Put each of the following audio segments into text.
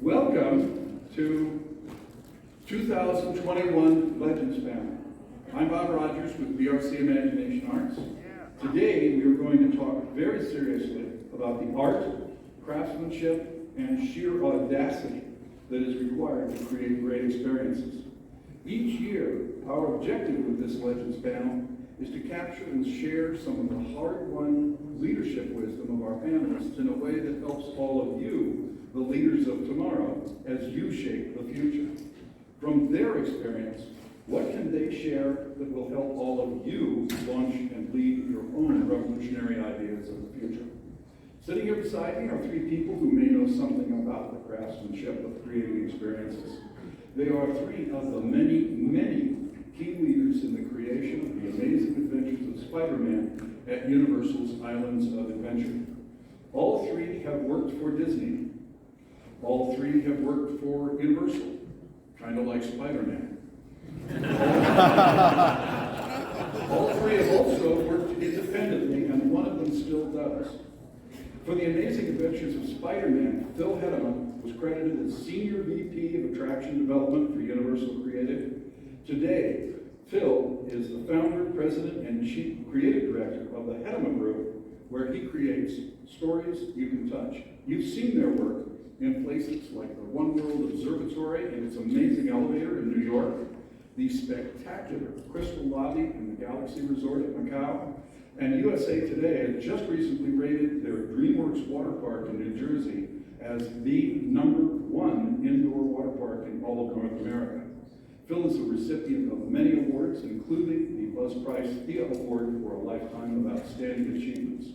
Welcome to 2021 Legends Panel. I'm Bob Rogers with BRC Imagination Arts. Today we are going to talk very seriously about the art, craftsmanship, and sheer audacity that is required to create great experiences. Each year, our objective with this Legends Panel is to capture and share some of the hard-won leadership wisdom of our panelists in a way that helps all of you, the leaders of tomorrow, as you shape the future. From their experience, what can they share that will help all of you launch and lead your own revolutionary ideas of the future? Sitting here beside me are three people who may know something about the craftsmanship of creating experiences. They are three of the many, many key leaders in the creation of the amazing adventures of Spider-Man at Universal's Islands of Adventure. All three have worked for Disney. All three have worked for Universal, kind of like Spider-Man. All three have also worked independently, and one of them still does. For the amazing adventures of Spider-Man, Phil Hettema was credited as Senior VP of Attraction Development for Universal Creative. Today, Phil is the founder, president, and chief creative director of the Hettema Group, where he creates stories you can touch. You've seen their work in places like the One World Observatory and its amazing elevator in New York, the spectacular Crystal Lobby in the Galaxy Resort at Macau, and USA Today had just recently rated their DreamWorks water park in New Jersey as the #1 indoor water park in all of North America. Phil is a recipient of many awards, including the Buzz Price Thea Award for a Lifetime of Outstanding Achievements.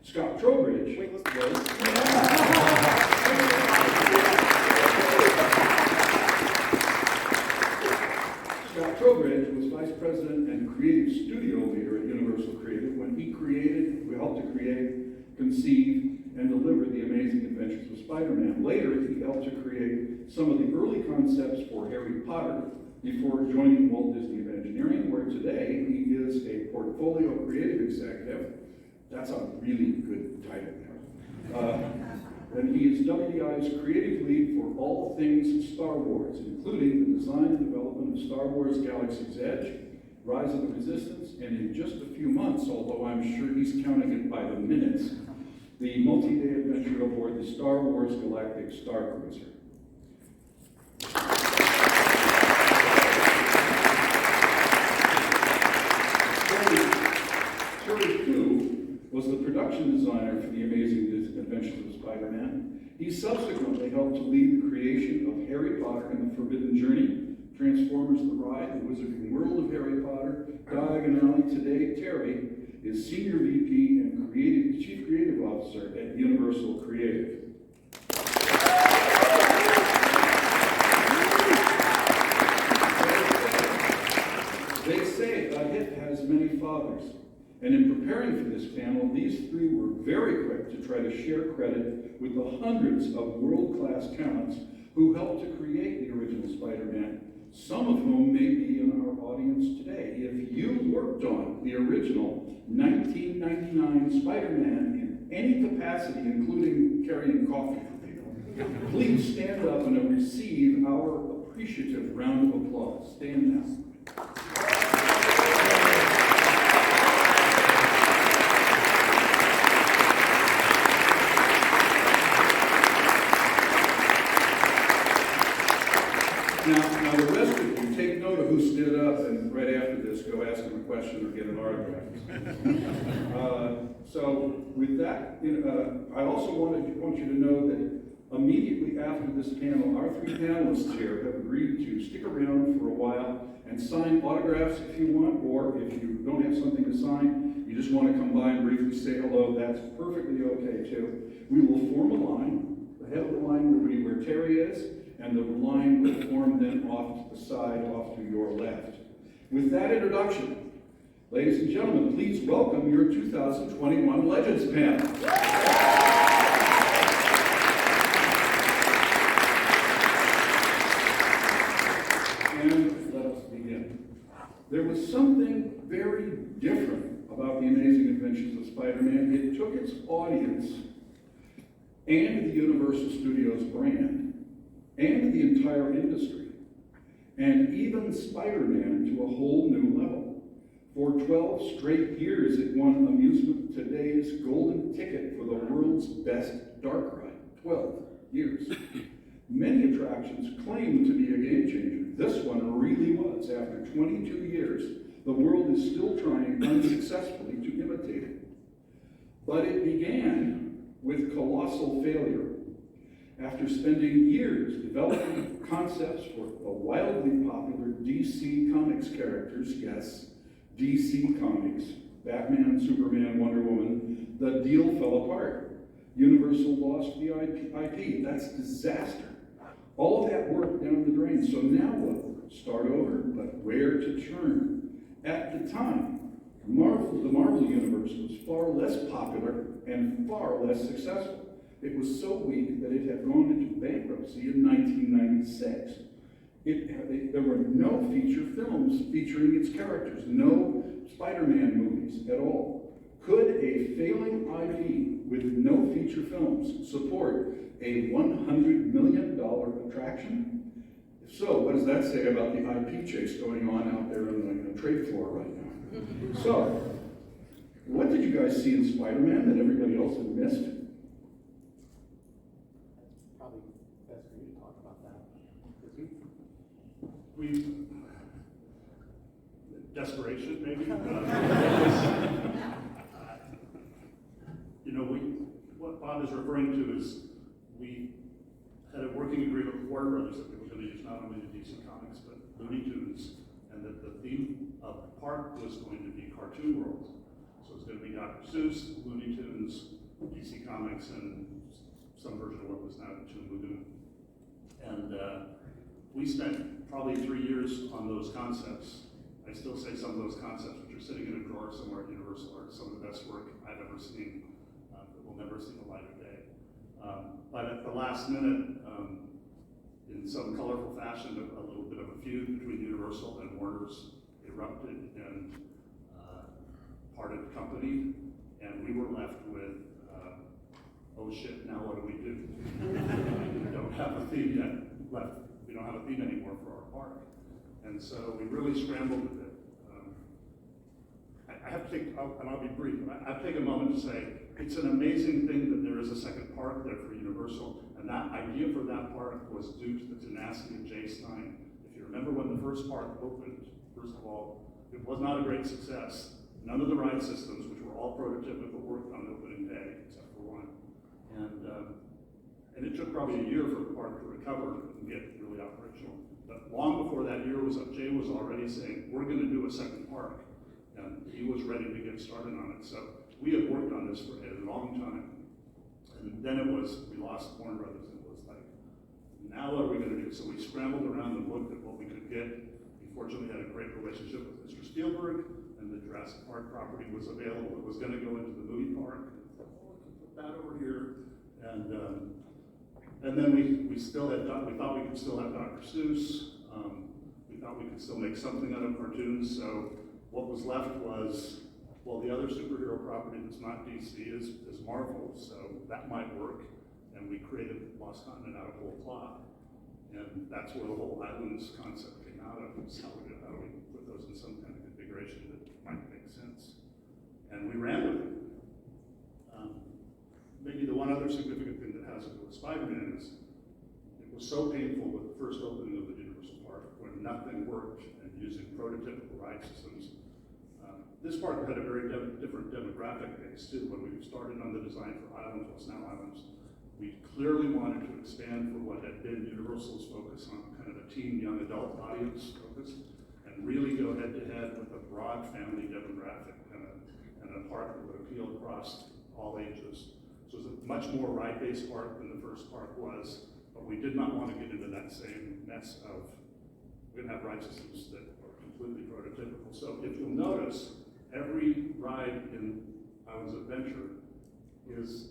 Scott Trowbridge Scott Trowbridge was vice president and creative studio leader at Universal Creative when he helped to create, conceive, and deliver the amazing adventures of Spider-Man. Later, he helped to create some of the early concepts for Harry Potter before joining Walt Disney Imagineering, where today he is a portfolio creative executive. That's a really good title there. And he is WDI's creative lead for all things Star Wars, including the design and development of Star Wars Galaxy's Edge, Rise of the Resistance, and in just a few months, although I'm sure he's counting it by the minutes, the multi-day adventure aboard the Star Wars Galactic Star Cruiser. Thierry Coup was the production designer for the amazing adventures of Spider-Man. He subsequently helped to lead the creation of Harry Potter and the Forbidden Journey, Transformers the Ride, the Wizarding World of Harry Potter, Diagon Alley. Today, Thierry is Senior VP and Chief Creative Officer at Universal Creative. They say a hit has many fathers. And in preparing for this panel, these three were very quick to try to share credit with the hundreds of world-class talents who helped to create the original Spider-Man, some of whom may be in our audience today. If you worked on the original 1999 Spider-Man in any capacity, including carrying coffee for people, please stand up and receive our appreciative round of applause. Stand now. Now the rest of you, take note of who stood up, and right after this, go ask him a question or get an autograph. So with that, I also want you to know that immediately after this panel, our three panelists here have agreed to stick around for a while and sign autographs if you want, or if you don't have something to sign, you just want to come by and briefly say hello, that's perfectly okay too. We will form a line. The head of the line will be where Thierry is, and the line will form then off to the side, off to your left. With that introduction, ladies and gentlemen, please welcome your 2021 Legends Panel. And let us begin. There was something very different about the amazing adventures of Spider-Man. It took its audience and the Universal Studios brand the entire industry, and even Spiderman to a whole new level. For 12 straight years, it won Amusement Today's golden ticket for the world's best dark ride. 12 years. Many attractions claim to be a game changer. This one really was. After 22 years, the world is still trying unsuccessfully to imitate it. But it began with colossal failure. After spending years developing concepts for the wildly popular DC Comics characters, yes, DC Comics, Batman, Superman, Wonder Woman, the deal fell apart. Universal lost the IP. That's disaster. All of that work down the drain. So now what? Start over, but where to turn? At the time, the Marvel Universe was far less popular and far less successful. It was so weak that it had gone into bankruptcy in 1996. There were no feature films featuring its characters, no Spider-Man movies at all. Could a failing IP with no feature films support a $100 million attraction? If so, what does that say about the IP chase going on out there on the trade floor right now? So, what did you guys see in Spider-Man that everybody else had missed? Probably best for you to talk about that. Desperation, maybe. What Bob is referring to is we had a working agreement with Warner Brothers that we were going to use not only the DC Comics but Looney Tunes, and that the theme of the park was going to be Cartoon World. So it's going to be Dr. Seuss, Looney Tunes, DC Comics, and some version of what was now Toon Lagoon. And we spent probably 3 years on those concepts. I still say some of those concepts, which are sitting in a drawer somewhere at Universal, are some of the best work I've ever seen that will never see the light of day. But at the last minute, in some colorful fashion, a little bit of a feud between Universal and Warner's erupted and parted company, and we were left with, oh shit, now what do we do? We don't have a theme yet left. We don't have a theme anymore for our park. And so we really scrambled with it. I have to take, and I'll be brief, I have to take a moment to say, it's an amazing thing that there is a second park there for Universal, and that idea for that park was due to the tenacity of Jay Stein. If you remember when the first park opened, first of all, it was not a great success. None of the ride systems, which were all prototypical, worked on opening day, except for one. And it took probably a year for the park to recover and get really operational. But long before that year was up, Jay was already saying, we're going to do a second park. And he was ready to get started on it. So we had worked on this for a long time. And then we lost Warner Brothers, and it was like, now what are we going to do? So we scrambled around and looked at what we could get. We fortunately had a great relationship with Mr. Spielberg, and the Jurassic Park property was available. It was going to go into the movie park. We can put that over here. And then we still had, we thought we could still have Dr. Seuss. We thought we could still make something out of cartoons. So what was left was, well, the other superhero property that's not DC is Marvel, so that might work. And we created Lost Continent out of whole cloth. And that's where the whole Islands concept came out of, is how do we put those in some kind of configuration that might make sense. And we ran with it. Maybe the one other significant thing that has to do with Spider-Man is it was so painful with the first opening of the Universal Park when nothing worked and using prototypical ride systems. This park had a very different demographic base too. When we started on the design for Islands, what's now Islands, we clearly wanted to expand from what had been Universal's focus on kind of a teen young adult audience focus and really go head to head with a broad family demographic and a park that would appeal across all ages. So it was a much more ride-based park than the first park was, but we did not want to get into that same mess of, we're going to have ride systems that are completely prototypical. So if you'll notice, every ride in Islands Adventure is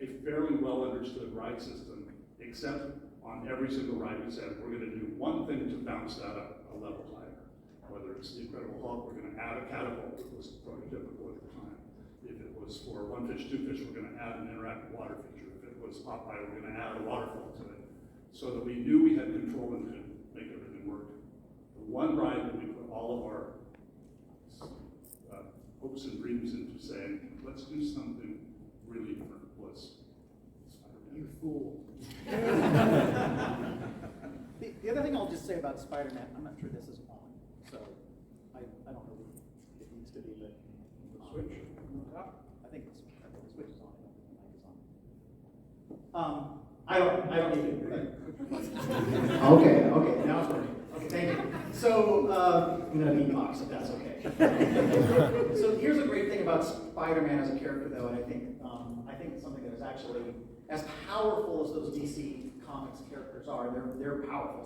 a fairly well understood ride system, except on every single ride we said, we're going to do one thing to bounce that up a level higher. Whether it's the Incredible Hulk, we're going to add a catapult that was prototypical at the time. If it was for One Fish, Two Fish, we're going to add an interactive water feature. If it was Popeye, we're going to add a waterfall to it. so that we knew we had control and could make everything work. The one ride that we put all of our hopes and dreams into saying, let's do something really different was Spider-Man. You fool. The other thing I'll just say about Spider-Man, I'm not sure this is on, so I don't know if it needs to be, but Switch. I think the switch is on. I don't need it. But... okay, now it's working. Okay, thank you. So I'm gonna beatbox if that's okay. So here's a great thing about Spider-Man as a character, though, and I think it's something that is actually as powerful as those DC Comics characters are. They're powerful.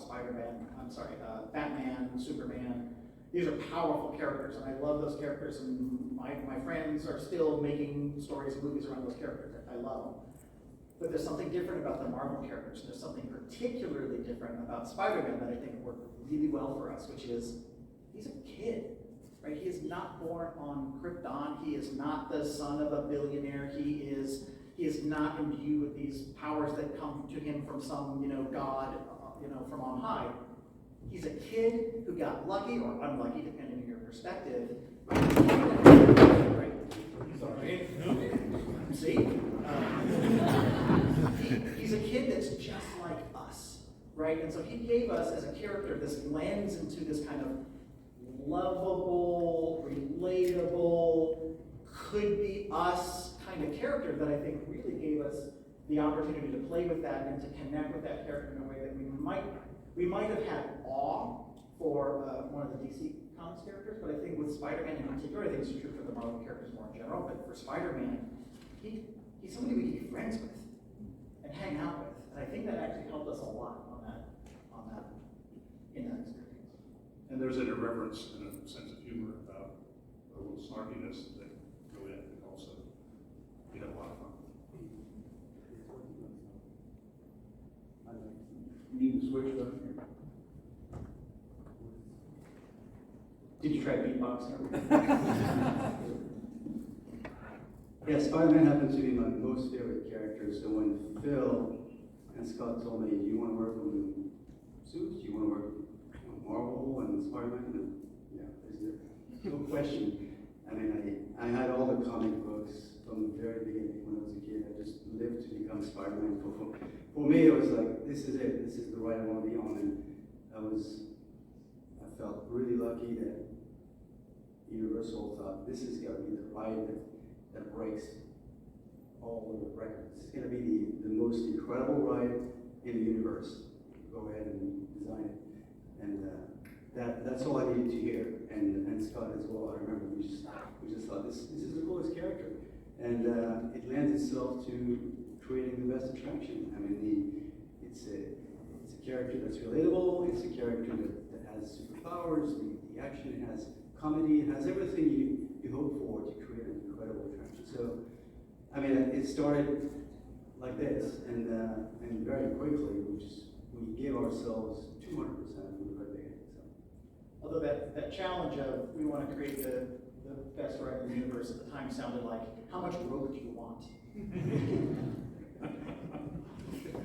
Batman, Superman. These are powerful characters, and I love those characters. And my friends are still making stories and movies around those characters that I love. But there's something different about the Marvel characters. There's something particularly different about Spider-Man that I think worked really well for us, which is he's a kid, right? He is not born on Krypton. He is not the son of a billionaire. He is not imbued with these powers that come to him from some, God, from on high. He's a kid who got lucky or unlucky, depending on your perspective. Right? Sorry. See? He's a kid that's just like us, right? And so he gave us, as a character, this lens into this kind of lovable, relatable, could be us kind of character that I think really gave us the opportunity to play with that and to connect with that character in a way that we might have had awe for one of the DC Comics characters, but I think with Spider-Man in particular, I think it's true for the Marvel characters more in general, but for Spider-Man, he's somebody we can be friends with and hang out with. And I think that actually helped us a lot in that experience. And there's an irreverence and a sense of humor about a little snarkiness that really, I think, also we had a lot of fun. You need to switch button here. Did you try beatboxing? Yeah, Spider-Man happens to be my most favorite character. So when Phil and Scott told me, "Do you want to work on suits? Do you want to work on Marvel and Spider-Man?" Yeah, there's no question. I mean, I had all the comic books from the very beginning when I was a kid. I just lived to become Spider-Man. For me, it was like, this is it. This is the ride I want to be on. And I felt really lucky that Universal thought this is going to be the ride that breaks all of the records. It's going to be the most incredible ride in the universe. Go ahead and design it. And that's all I needed to hear. And Scott as well. I remember we just thought this is the coolest character. And it lends itself to creating the best attraction. I mean, it's a character that's relatable. It's a character that has superpowers. The action has comedy. It has everything you hope for to create an incredible attraction. So, I mean, it started like this, and very quickly we gave ourselves 200% from the very beginning. So, although that challenge of we want to create the best ride in the universe at the time sounded like, how much rope do you want?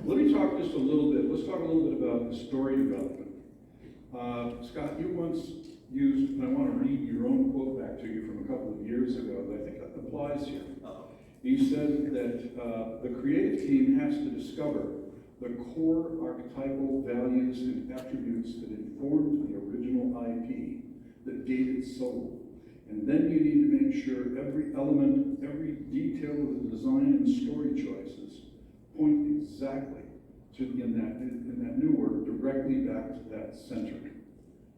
Let me talk just a little bit. Let's talk a little bit about story development. Scott, you once used, and I want to read your own quote back to you from a couple of years ago that I think applies here. You said that the creative team has to discover the core archetypal values and attributes that informed the original IP that gave it soul. And then you need to make sure every element, every detail of the design and story choices point exactly to, in that new work, directly back to that center.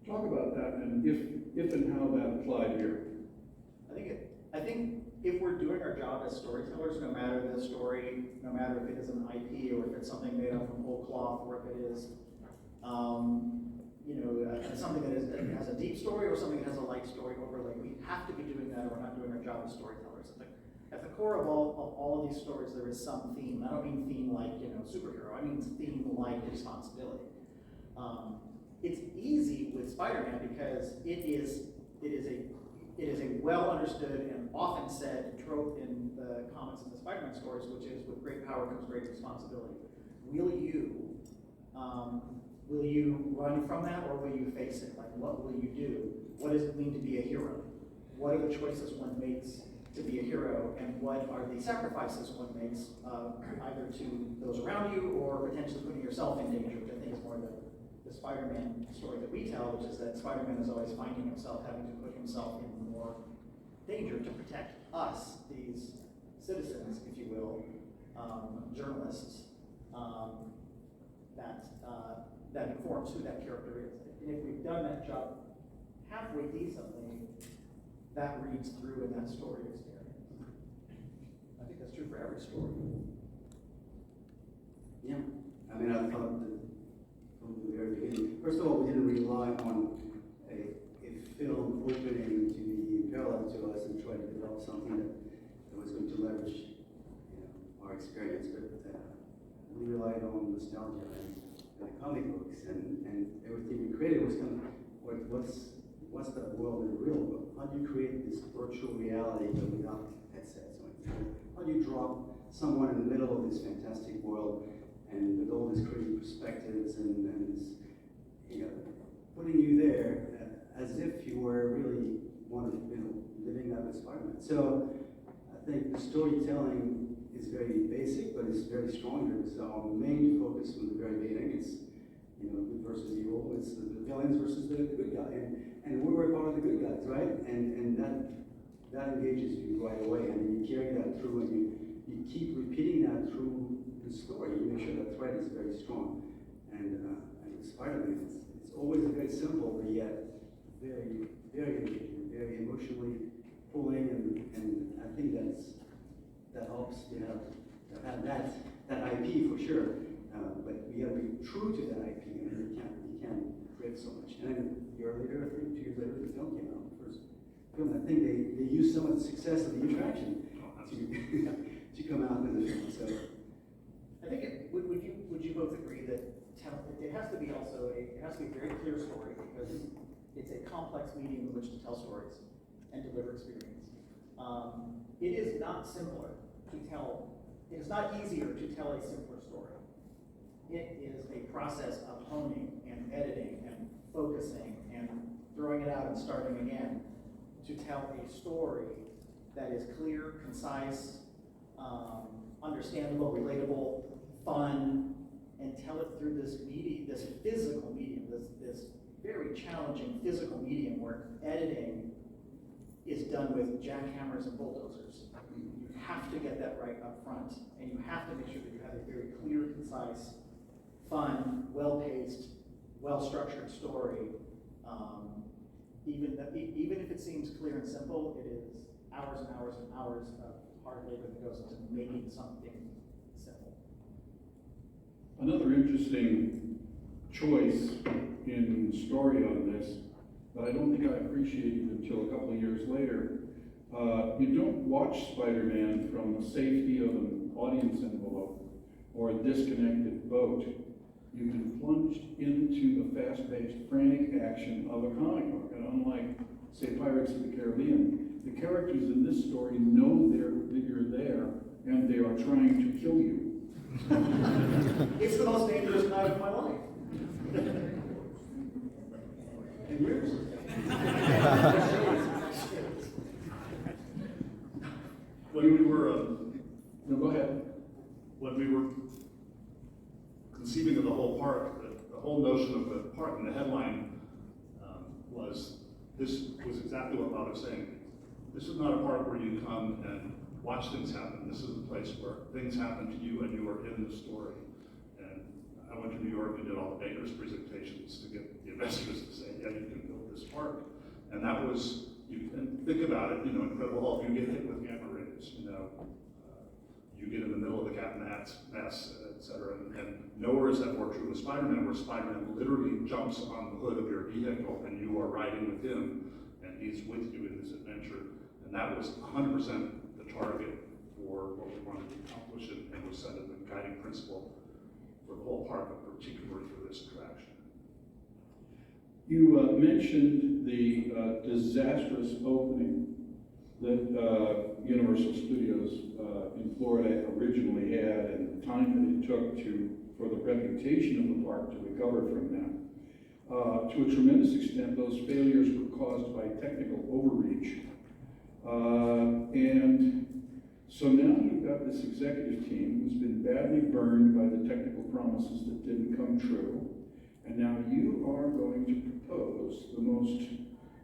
Talk about that and if and how that applied here. I think if we're doing our job as storytellers, no matter the story, no matter if it is an IP or if it's something made up from whole cloth, or if it is something that has a deep story or something that has a light story overlay, we have to be doing that, or we're not doing our job as storytellers. At the core of all of these stories, there is some theme. I don't mean theme like superhero. I mean theme like responsibility. It's easy with Spider-Man because it is a well understood and often said trope in the comics and the Spider-Man stories, which is with great power comes great responsibility. Will you run from that, or will you face it? Like, what will you do? What does it mean to be a hero? What are the choices one makes to be a hero, and what are the sacrifices one makes, either to those around you or potentially putting yourself in danger, which I think is more the Spider-Man story that we tell, which is that Spider-Man is always finding himself having to put himself in more danger to protect us, these citizens, if you will, journalists, that informs who that character is. And if we've done that job halfway decently, that reads through in that story experience. I think that's true for every story. Yeah, I mean, I thought that from the very beginning, first of all, we didn't rely on a film opening to be parallel to us and try to develop something that was going to leverage, our experience, but we relied on nostalgia and comic books, and everything we created was kind of what's that world in the real world? How do you create this virtual reality but without headsets? How do you drop someone in the middle of this fantastic world and with all these crazy perspectives and this, putting you there as if you were really living that with Spider-Man. So I think the storytelling is very basic, but it's very strong here. So our main focus from the very beginning is, good versus evil. It's the villains versus the good guy, and we were part of the good guys, right? And that engages you right away, and you carry that through, and you keep repeating that through the story. You make sure that thread is very strong. And with Spider-Man, it's always very simple, but yet very, very engaging, very emotionally pulling, and I think that helps to have that IP for sure. But we got to be true to that IP, and you can't create so much. And then a year later, I think 2 years later, the film came out. The first film, I think they used some of the success of the interaction to come out in the film. So I think would you both agree that it has to be a very clear story, because it's a complex medium in which to tell stories and deliver experience. It is not simpler to tell. It is not easier to tell a simpler story. It is a process of honing and editing and focusing and throwing it out and starting again to tell a story that is clear, concise, understandable, relatable, fun, and tell it through this physical medium, this very challenging physical medium where editing is done with jackhammers and bulldozers. You have to get that right up front, and you have to make sure that you have a very clear, concise, fun, well-paced, well-structured story. Even if it seems clear and simple, it is hours and hours and hours of hard labor that goes into making something simple. Another interesting choice in story on this that I don't think I appreciated until a couple of years later. You don't watch Spider-Man from the safety of an audience envelope or a disconnected boat. You can plunge into the fast-paced, frantic action of a comic book. And unlike, say, Pirates of the Caribbean, the characters in this story know that you're there, and they are trying to kill you. It's the most dangerous night of my life. and yours. When we were, No, go ahead. when we were conceiving of the whole park, the whole notion of the park and the headline was exactly what Bob was saying. This is not a park where you come and watch things happen. This is a place where things happen to you and you are in the story. And I went to New York and did all the bankers' presentations to get the investors to say, yeah, you can build this park. And that was, you can think about it, Incredible Hulk, you get hit with gamma rays, you get in the middle of the cat and mess, et cetera. And nowhere is that more true with Spider-Man, where Spider-Man literally jumps on the hood of your vehicle and you are riding with him and he's with you in this adventure. And that was 100% the target for what we wanted to accomplish, and was set as a guiding principle for the whole park, but particularly for this attraction. You mentioned the disastrous opening that Universal Studios in Florida originally had, and the time that it took for the reputation of the park to recover from that. To a tremendous extent, those failures were caused by technical overreach. And so now you've got this executive team who's been badly burned by the technical promises that didn't come true. And now you are going to propose the most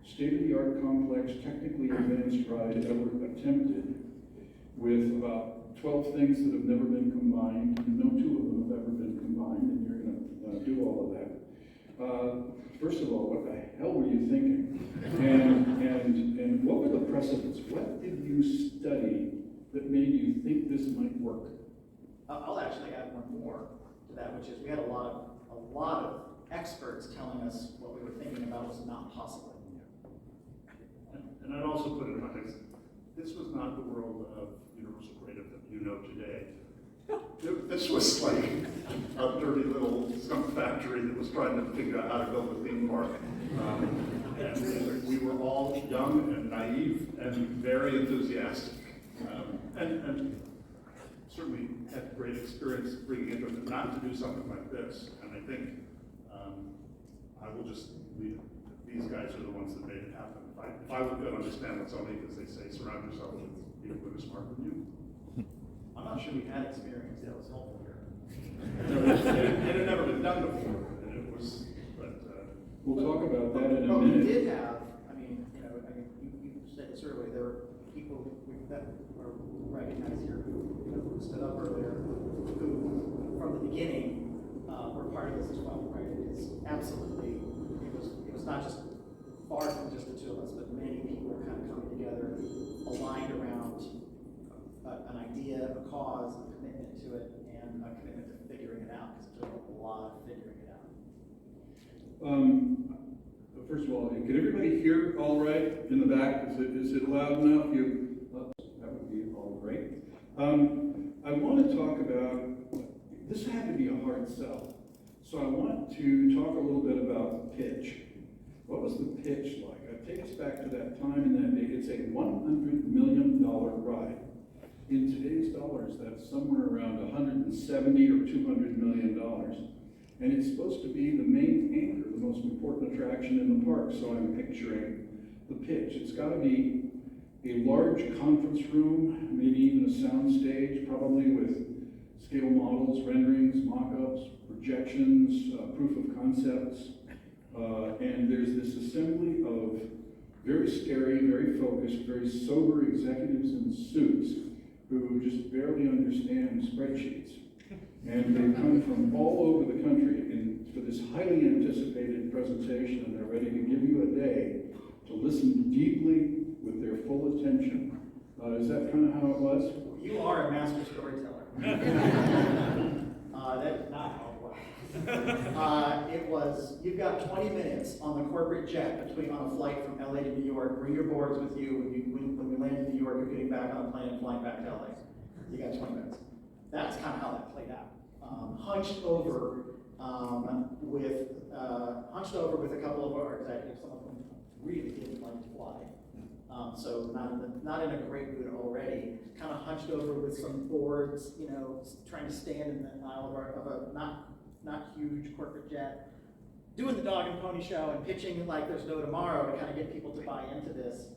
state-of-the-art, complex, technically advanced ride ever attempted, with about 12 things that have never been combined. No two of them have ever been combined, and you're going to do all of that. First of all, what the hell were you thinking? And what were the precedents? What did you study that made you think this might work? I'll actually add one more to that, which is we had a lot of experts telling us what we were thinking about was not possible. And I'd also put in context, this was not the world of Universal Creative that you know today. This was like a dirty little skunk factory that was trying to figure out how to build a theme park. And we were all young and naive and very enthusiastic. And certainly had great experience bringing into it not to do something like this. And I think I will just leave it. These guys are the ones that made it happen. If I would understand what's only because they say surround yourself with people who are smarter than you. I'm not sure we had experience that was helpful here. It had never been done before, and it was, but. We'll talk about that in a But minute. we did have, you said this earlier, there were people that were recognized here who stood up earlier, who from the beginning were part of this as well, right? It's absolutely, it was not just far from just the two of us, but many people kind of coming together, aligned around an idea, a cause, a commitment to it, and a commitment to figuring it out, because it took a lot of figuring it out. First of all, can everybody hear all right in the back? Is it loud enough? That would be all great. I want to talk about, this had to be a hard sell. So I want to talk a little bit about the pitch. What was the pitch like? Take us back to that time in that day. It's a $100 million ride. In today's dollars, that's somewhere around $170 or $200 million. And it's supposed to be the main anchor, the most important attraction in the park. So I'm picturing the pitch. It's got to be a large conference room, maybe even a sound stage, probably with scale models, renderings, mock-ups, projections, proof of concepts. And there's this assembly of very scary, very focused, very sober executives in suits who just barely understand spreadsheets. And they come from all over the country for this highly anticipated presentation, and they're ready to give you a day to listen deeply with their full attention. Is that kind of how it was? You are a master storyteller. That is not how it was. It was, you've got 20 minutes on the corporate jet on a flight from LA to New York. Bring your boards with you. When we land in New York, you're getting back on a plane and flying back to LA. You got 20 minutes. That's kind of how that played out. Hunched over with a couple of our executives, some of them really didn't like to fly. So not in a great mood already. Kind of hunched over with some boards, trying to stand in the aisle of a not huge corporate jet, doing the dog and pony show and pitching it like there's no tomorrow to kind of get people to buy into this.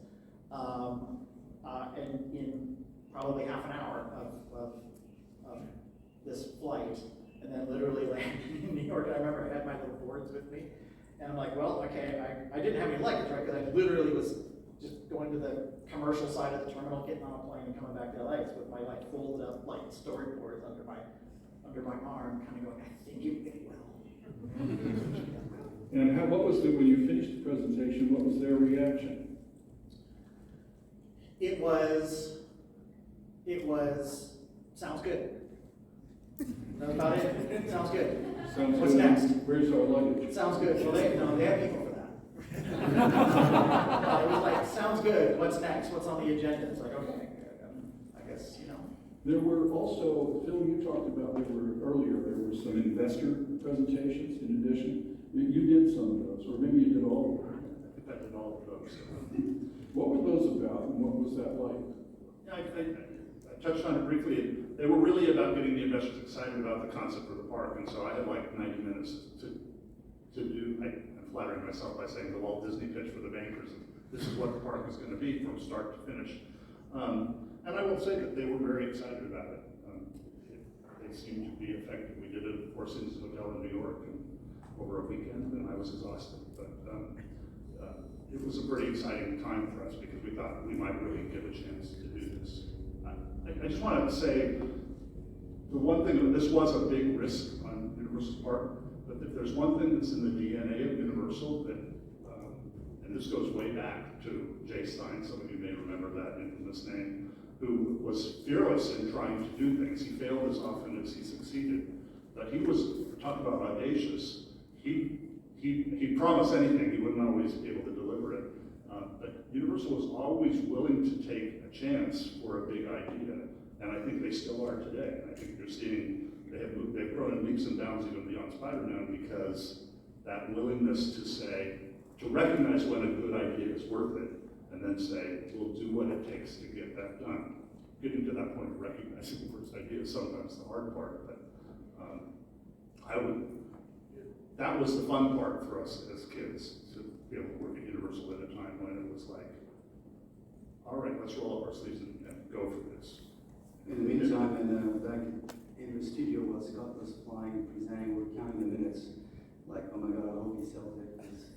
And in probably half an hour of this flight, and then literally landing in New York. I remember I had my little boards with me, and I'm like, well, okay, I didn't have any luggage, right? Because I literally was just going to the commercial side of the terminal, getting on a plane and coming back to LA with my folded up storyboards under my arm, kind of going, I think you did well. And what was when you finished the presentation, what was their reaction? It was, sounds good. That's about it. Sounds good. Sounds What's good. next? Where's our luggage? Sounds good. Well, they have people for that. It was like, sounds good. What's next? What's on the agenda? It's like, okay, I guess, There were also, Phil, you talked about, there were some investor presentations in addition. You did some of those, or maybe you did all of them. I think I did all of those. What were those about, and what was that like? Yeah, I touched on it briefly. They were really about getting the investors excited about the concept of the park, and so I had like 90 minutes to do. I flattering myself by saying the Walt Disney pitch for the bankers. This is what the park is going to be from start to finish. And I will say that they were very excited about it. They seemed to be effective. We did it at Four Seasons Hotel in New York over a weekend, and I was exhausted. But it was a pretty exciting time for us because we thought we might really give a chance to do this. I just wanted to say, the one thing, this was a big risk on Universal's part, but if there's one thing that's in the DNA of Universal that, and this goes way back to Jay Stein, some of you may remember that infamous name, who was fearless in trying to do things. He failed as often as he succeeded, but he was, talk about audacious, he promised anything, he wouldn't always be able to deliver it. But Universal was always willing to take a chance for a big idea, and I think they still are today. I think you're seeing, they've grown in leaps and bounds even beyond Spiderman because that willingness to say, to recognize when a good idea is worth it, and then say, we'll do what it takes to get that done. Getting to that point of recognizing the first idea is sometimes the hard part, but that was the fun part for us as kids, to be able to work at Universal at a time when it was like, all right, let's roll up our sleeves and go for this. In the meantime, back in the studio while Scott was flying, presenting, we're counting the minutes, like, oh my God, I hope he sells it, because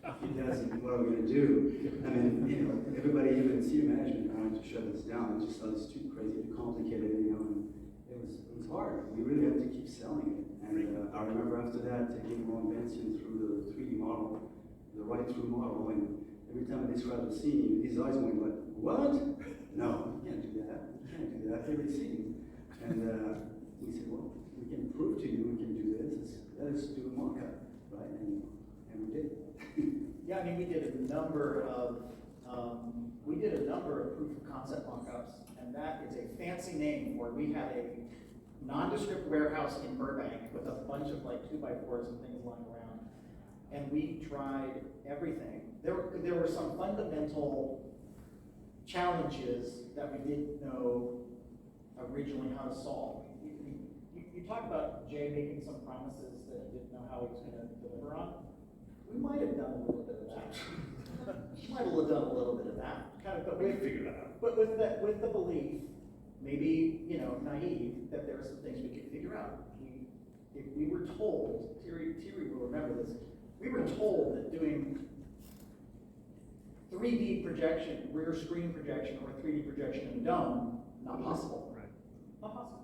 if he doesn't, what are we gonna do? I mean, you know, everybody, even senior management wanted to shut this down. It just thought it's too crazy, too complicated, you know, and it was hard. We really had to keep selling it. And I remember after that, taking Ron Benson through the 3D model, the right-through model, and every time I described the scene, his eyes went like, what? No, you can't do that. You can't do that every scene. And we said, well, we can prove to you we can do this. Let us do a mock-up, right? And we did. Yeah, I mean, we did a number of proof of concept mock-ups, and that is a fancy name for, we had a nondescript warehouse in Burbank with a bunch of like 2x4s and things lying around, and we tried everything. There were some fundamental challenges that we didn't know originally how to solve. You talk about Jay making some promises that he didn't know how he was going to deliver on. We might have done a little bit of that. Might have done a little bit of that, kind of, but We figured that out. But with the belief, maybe, you know, naive, that there are some things we could figure out. If we were told, Thierry will remember this, we were told that doing 3D projection, rear screen projection, or 3D projection in a dome, not possible. Right. Not possible.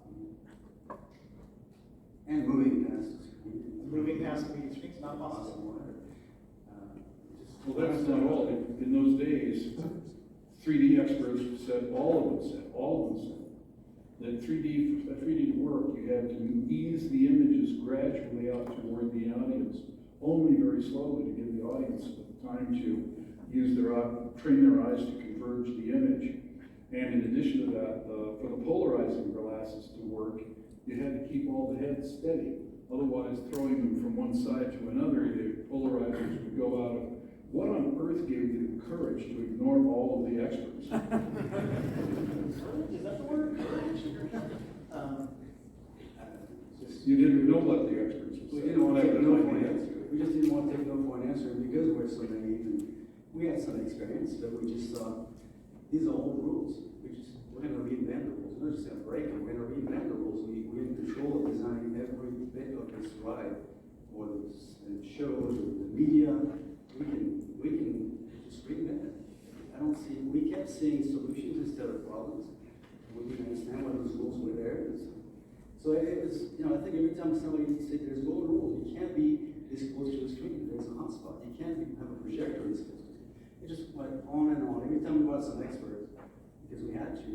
And moving past the screen. Moving past 3D screens, not possible. Well, that's not all. In those days, 3D experts said, all of them said, that 3D to work, you had to ease the images gradually out toward the audience, only very slowly to give the audience time to train their eyes to converge the image. And in addition to that, for the polarizing glasses to work, you had to keep all the heads steady. Otherwise, throwing them from one side to another, the polarizers would go out of. What on earth gave you the courage to ignore all of the experts? Courage, is that the word? Courage? You didn't know what the experts would We say. didn't want to take no for an answer. We just didn't want to take no for an answer because we're so naive and we had some experience, but we just thought, these are old rules. We're going to reinvent the rules. We're not just going to break them. We're going to reinvent the rules. We're in control of designing every bit of this ride, or the shows, or the media. We can just reinvent it. We kept seeing solutions instead of problems. We didn't understand why those rules were there. So it was, I think every time somebody said there's golden rules, you can't be this close to the screen, there's a hotspot. You can't have a projector this close to the screen. It just went on and on. Every time we brought some expert, because we had to,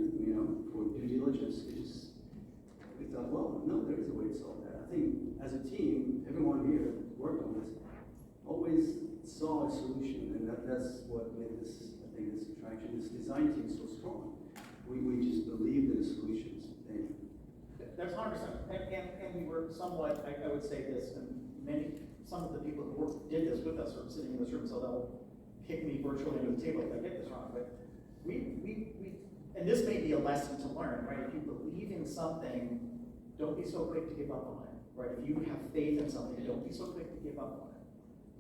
for due diligence, we thought, well, no, there is a way to solve that. I think as a team, everyone here worked on this, always saw a solution, and that's what made this, I think, this attraction, this design team so strong. We just believed in the solutions. That's 100%. And we were somewhat, I would say this, and some of the people who did this with us are sitting in this room, so they'll kick me virtually under the table if I get this wrong. But and this may be a lesson to learn, right? If you believe in something, don't be so quick to give up on it, right? If you have faith in something, don't be so quick to give up on it.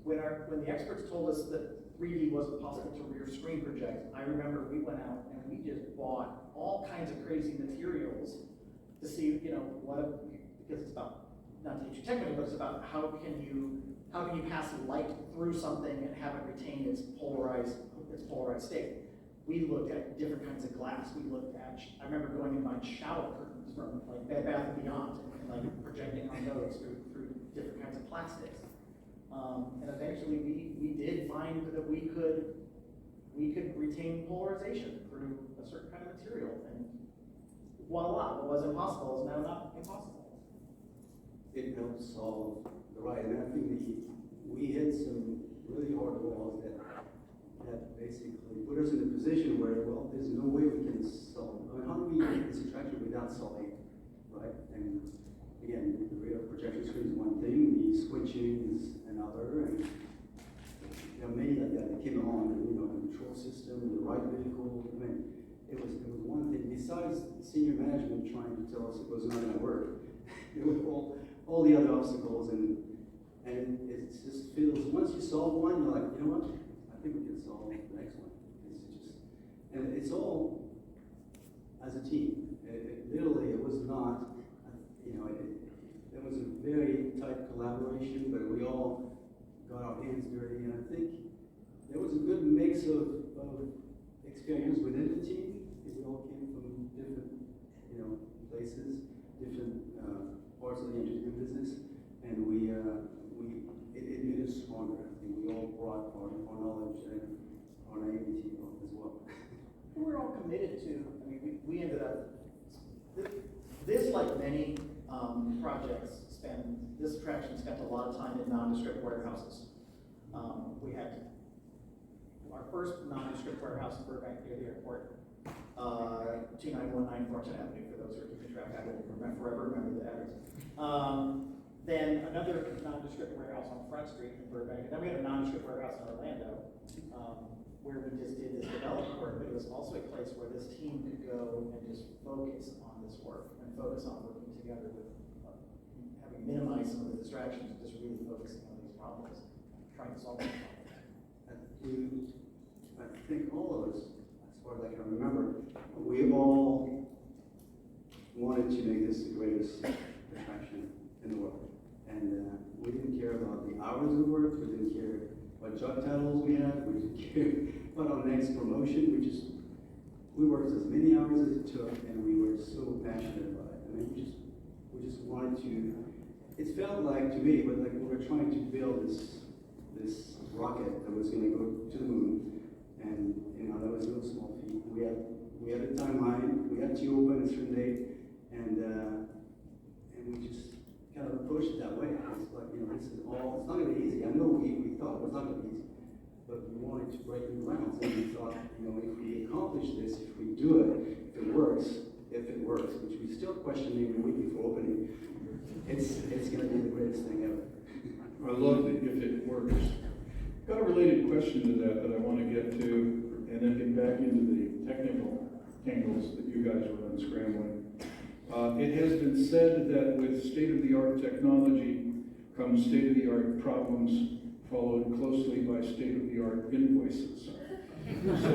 when the experts told us that 3D wasn't possible to rear screen project, I remember we went out and we just bought all kinds of crazy materials to see, because it's about, not to get you technical, but it's about how can you pass light through something and have it retain its polarized state. We looked at different kinds of glass. We looked at, I remember going and buying shower curtains from like Bed Bath & Beyond and like projecting on those through different kinds of plastics. And eventually we did find that we could retain polarization through a certain kind of material. And voila, what was impossible is now not impossible. It helps solve the right, and I think we hit some really hard walls that basically put us in a position where, well, there's no way we can solve. I mean, how do we get this attraction without solving, right? And again, the rear projection screen is one thing, the switching is another, and there are many like that that came along, the control system, the right vehicle. I mean, it was one thing. Besides senior management trying to tell us it was not going to work, there were all the other obstacles, and it just feels, once you solve one, you're like, you know what? I think we can solve the next one. And it's all as a team. Literally, it was not, there was a very tight collaboration, but we all got our hands dirty, and I think there was a good mix of experience within the team. We all came from different, places, different parts of the engineering business, and it made us stronger. I think we all brought our knowledge and our naivety as well. We're all committed to, we ended up, this like many projects this attraction spent a lot of time in nondescript warehouses. We had our first nondescript warehouse in Burbank near the airport, 2919 Fortune Avenue, for those who are keeping track. I will forever remember the address. Then another nondescript warehouse on Front Street in Burbank, and then we had a nondescript warehouse in Orlando, where we just did this development work, but it was also a place where this team could go and just focus on this work and focus on working together with having minimized some of the distractions, just really focusing on these problems, trying to solve these problems. I think all of us, as far as I can remember, we all wanted to make this the greatest attraction in the world. And we didn't care about the hours we worked, we didn't care what job titles we had, we didn't care about our next promotion. We worked as many hours as it took, and we were so passionate about it. We just wanted to, it felt like to me, but like we were trying to build this rocket that was going to go to the moon, and that was no small feat. We had a timeline, we had to open a certain date, and we just kind of approached it that way. It's like, this is all, it's not going to be easy. I know we thought it was not going to be easy, but we wanted to break new grounds, and we thought, if we accomplish this, if we do it, if it works, which we still question even a week before opening, it's going to be the greatest thing ever. I love the if it works. Got a related question to that I want to get to, and then get back into the technical tangles that you guys were unscrambling. It has been said that with state-of-the-art technology comes state-of-the-art problems, followed closely by state-of-the-art invoices. So,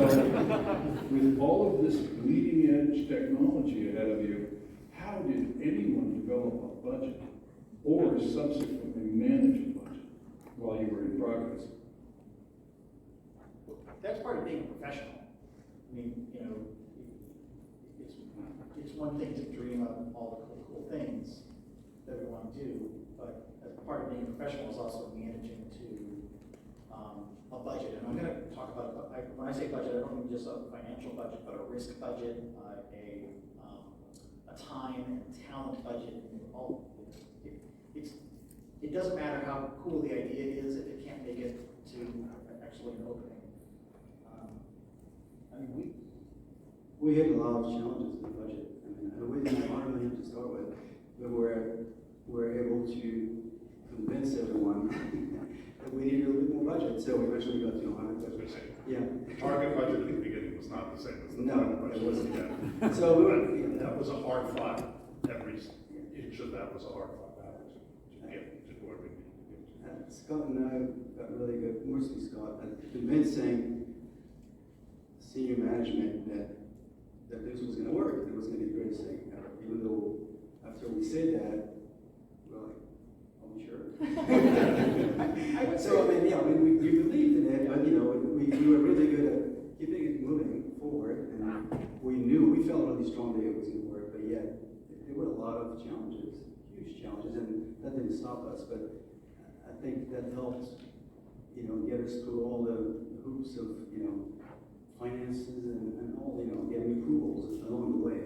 with all of this bleeding-edge technology ahead of you, how did anyone develop a budget or subsequently manage a budget while you were in progress? That's part of being a professional. It's one thing to dream up all the cool things that we want to do, but as part of being a professional is also managing a budget. And I'm going to talk about, when I say budget, I don't mean just a financial budget, but a risk budget, a time and talent budget. It doesn't matter how cool the idea is if it can't make it to actually an opening. We had a lot of challenges in the budget. We didn't have $100 million to start with, but we're able to convince everyone that we needed a little bit more budget. So we eventually got to 100 budget. Yeah. Target budget at the beginning was not the same as the final budget. It wasn't. Yeah. So that was a hard fought. Every inch of that was a hard fought battle to get to where we needed to get to. Scott and I got really good, mostly Scott, at convincing senior management that this was gonna work, that it was gonna be the greatest thing ever. Even though after we said that, we're like, are we sure? I would say. So, I mean, yeah, we believed in it, but, you know, we were really good at keeping it moving forward, and we felt really strongly it was gonna work, but yet, there were a lot of challenges, huge challenges, and that didn't stop us, but I think that helped, you know, get us through all the hoops of, you know, finances and all, you know, getting approvals along the way.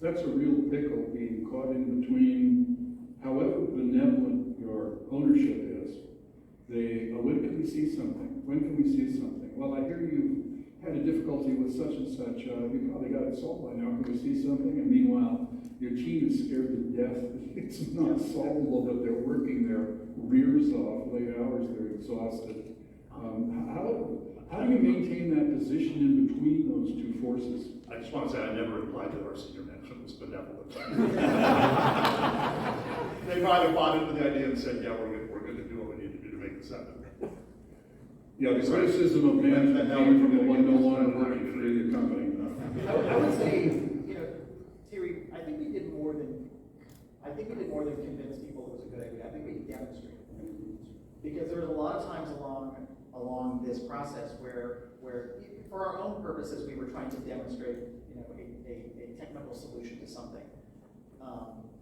That's a real pickle, being caught in between, however benevolent your ownership is. When can we see something? When can we see something? Well, I hear you had a difficulty with such and such, you probably got it solved by now, can we see something? And meanwhile, your team is scared to death. It's not solvable, but they're working their rears off, late hours, they're exhausted. How do you maintain that position in between those two forces? I just want to say I never implied that our senior management was benevolent. They probably bought into the idea and said, yeah, we're going to do what we need to do to make this happen. Yeah, the criticism of management came from the one no longer working for the company. I would say, you know, Thierry, I think we did more than convince people it was a good idea. I think we demonstrated it. Because there was a lot of times along this process where for our own purposes, we were trying to demonstrate, you know, a technical solution to something.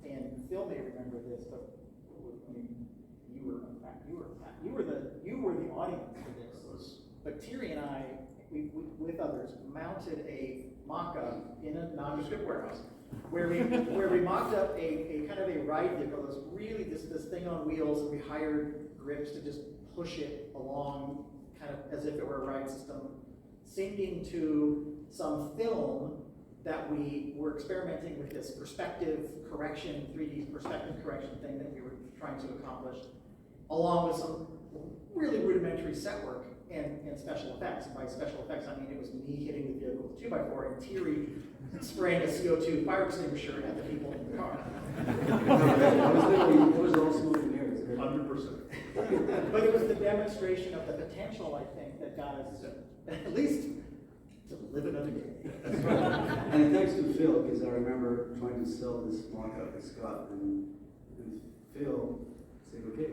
And Phil may remember this, but I mean, you were the audience for this. But Thierry and I, we with others, mounted a mock-up in a nondescript warehouse where we mocked up a kind of a ride vehicle that's really this thing on wheels, and we hired grips to just push it along kind of as if it were a ride system, syncing to some film that we were experimenting with, this perspective correction, 3D perspective correction thing that we were trying to accomplish, along with some really rudimentary set work and special effects. And by special effects, I mean it was me hitting the vehicle with a 2x4 and Thierry spraying a CO2 fire extinguisher at the people in the car. It was all smoke and mirrors. 100%. But it was the demonstration of the potential, I think, that got us at least to live another day. And thanks to Phil, because I remember trying to sell this mock-up to Scott, and Phil said, okay,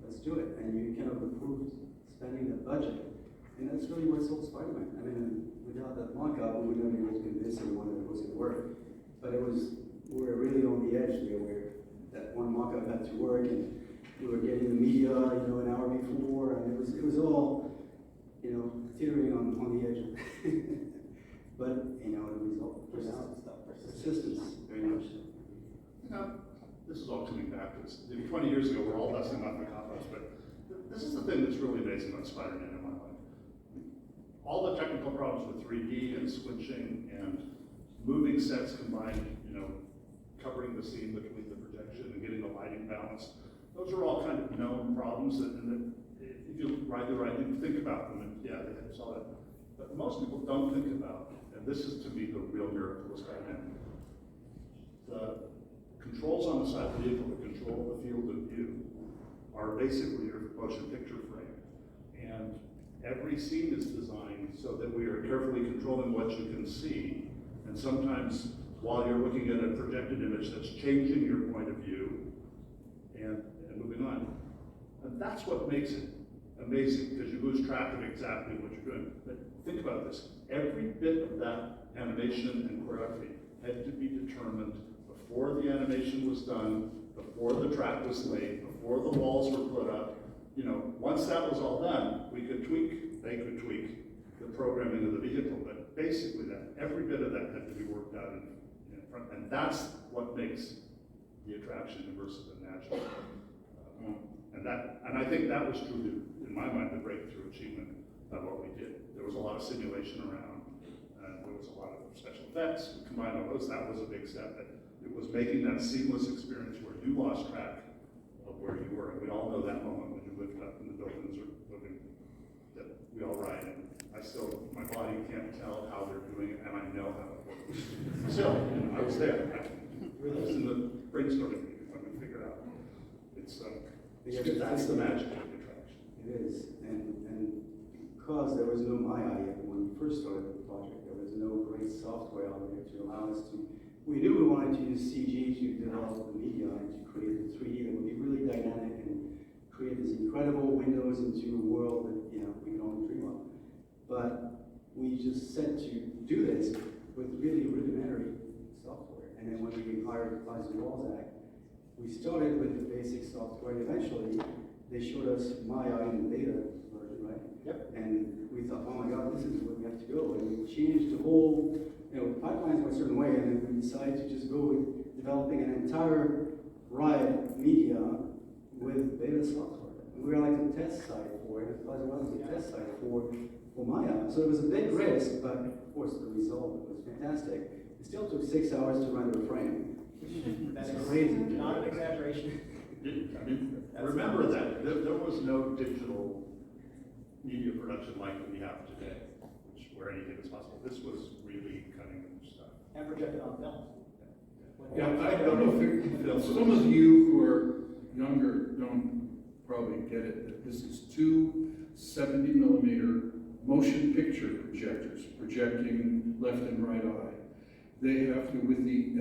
let's do it. And you kind of approved spending the budget. And that's really what sold Spiderman. I mean, without that mock-up, we wouldn't have been able to convince everyone that it was going to work. But we were really on the edge there, where that one mock-up had to work, and we were getting the media, you know, an hour before, and it was all, you know, teetering on the edge. But, you know, the result was out. Persistence, very much so. You know, this is all coming back to this. 20 years ago, we're all dusting off the cop-outs, but this is the thing that's really amazing about Spider-Man in my mind. All the technical problems with 3D and switching and moving sets combined, you know, covering the scene between the projection and getting the lighting balanced, those are all kind of known problems that if you ride the ride, you think about them, and yeah, they saw that. But most people don't think about, and this is to me the real miracle of Spider-Man. The controls on the side of the vehicle that control the field of view are basically your motion picture frame. And every scene is designed so that we are carefully controlling what you can see. And sometimes while you're looking at a projected image that's changing your point of view and moving on. And that's what makes it amazing, because you lose track of exactly what you're doing. But think about this. Every bit of that animation and choreography had to be determined before the animation was done, before the track was laid, before the walls were put up. You know, once that was all done, they could tweak the programming of the vehicle, but basically every bit of that had to be worked out in front, and that's what makes the attraction immersive and natural. And I think that was truly, in my mind, the breakthrough achievement of what we did. There was a lot of simulation around, and there was a lot of special effects. We combined all those, that was a big step. But it was making that seamless experience where you lost track of where you were. And we all know that moment when you lift up and the buildings are moving, that we all ride. And my body can't tell how they're doing it, and I know how it works. Still, I was there. I was in the brainstorming meeting when we figured out. That's the magic of the track. It is, and because there was no Maya yet when we first started the project, there was no great software out there to allow us to. We knew we wanted to use CG to develop the media and to create the 3D that would be really dynamic and create this incredible windows into a world that we can only dream of. But we just set to do this with really rudimentary software, and then when we hired Walzak, we started with the basic software, and eventually they showed us Maya in the beta version, right? Yep. And we thought, oh my God, this is where we have to go. And we changed the whole, pipelines were a certain way, and then we decided to just go with developing an entire ride media with beta software. And we were like a test site for it. Plaza One was a test site for Maya. So it was a big risk, but of course the result was fantastic. It still took 6 hours to render a frame. That's It's crazy. not an exaggeration. Remember that there was no digital media production like we have today, where anything is possible. This was really cutting edge stuff. And projected on film. Yeah, I don't know if some of you who are younger don't probably get it, that this is two 70mm motion picture projectors projecting left and right eye. They have to,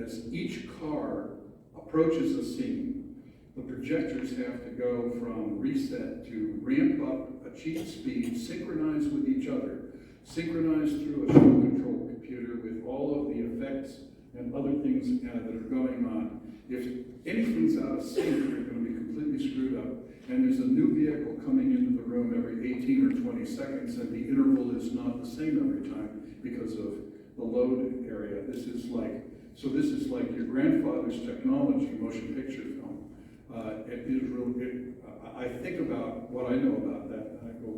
as each car approaches a scene, the projectors have to go from reset to ramp up, achieve speed, synchronize with each other, synchronize through a show control computer with all of the effects and other things that are going on. If anything's out of sync, you're going to be completely screwed up. And there's a new vehicle coming into the room every 18 or 20 seconds, and the interval is not the same every time because of the load area. This is like your grandfather's technology, motion picture film. It is really, I think about what I know about that, and I go,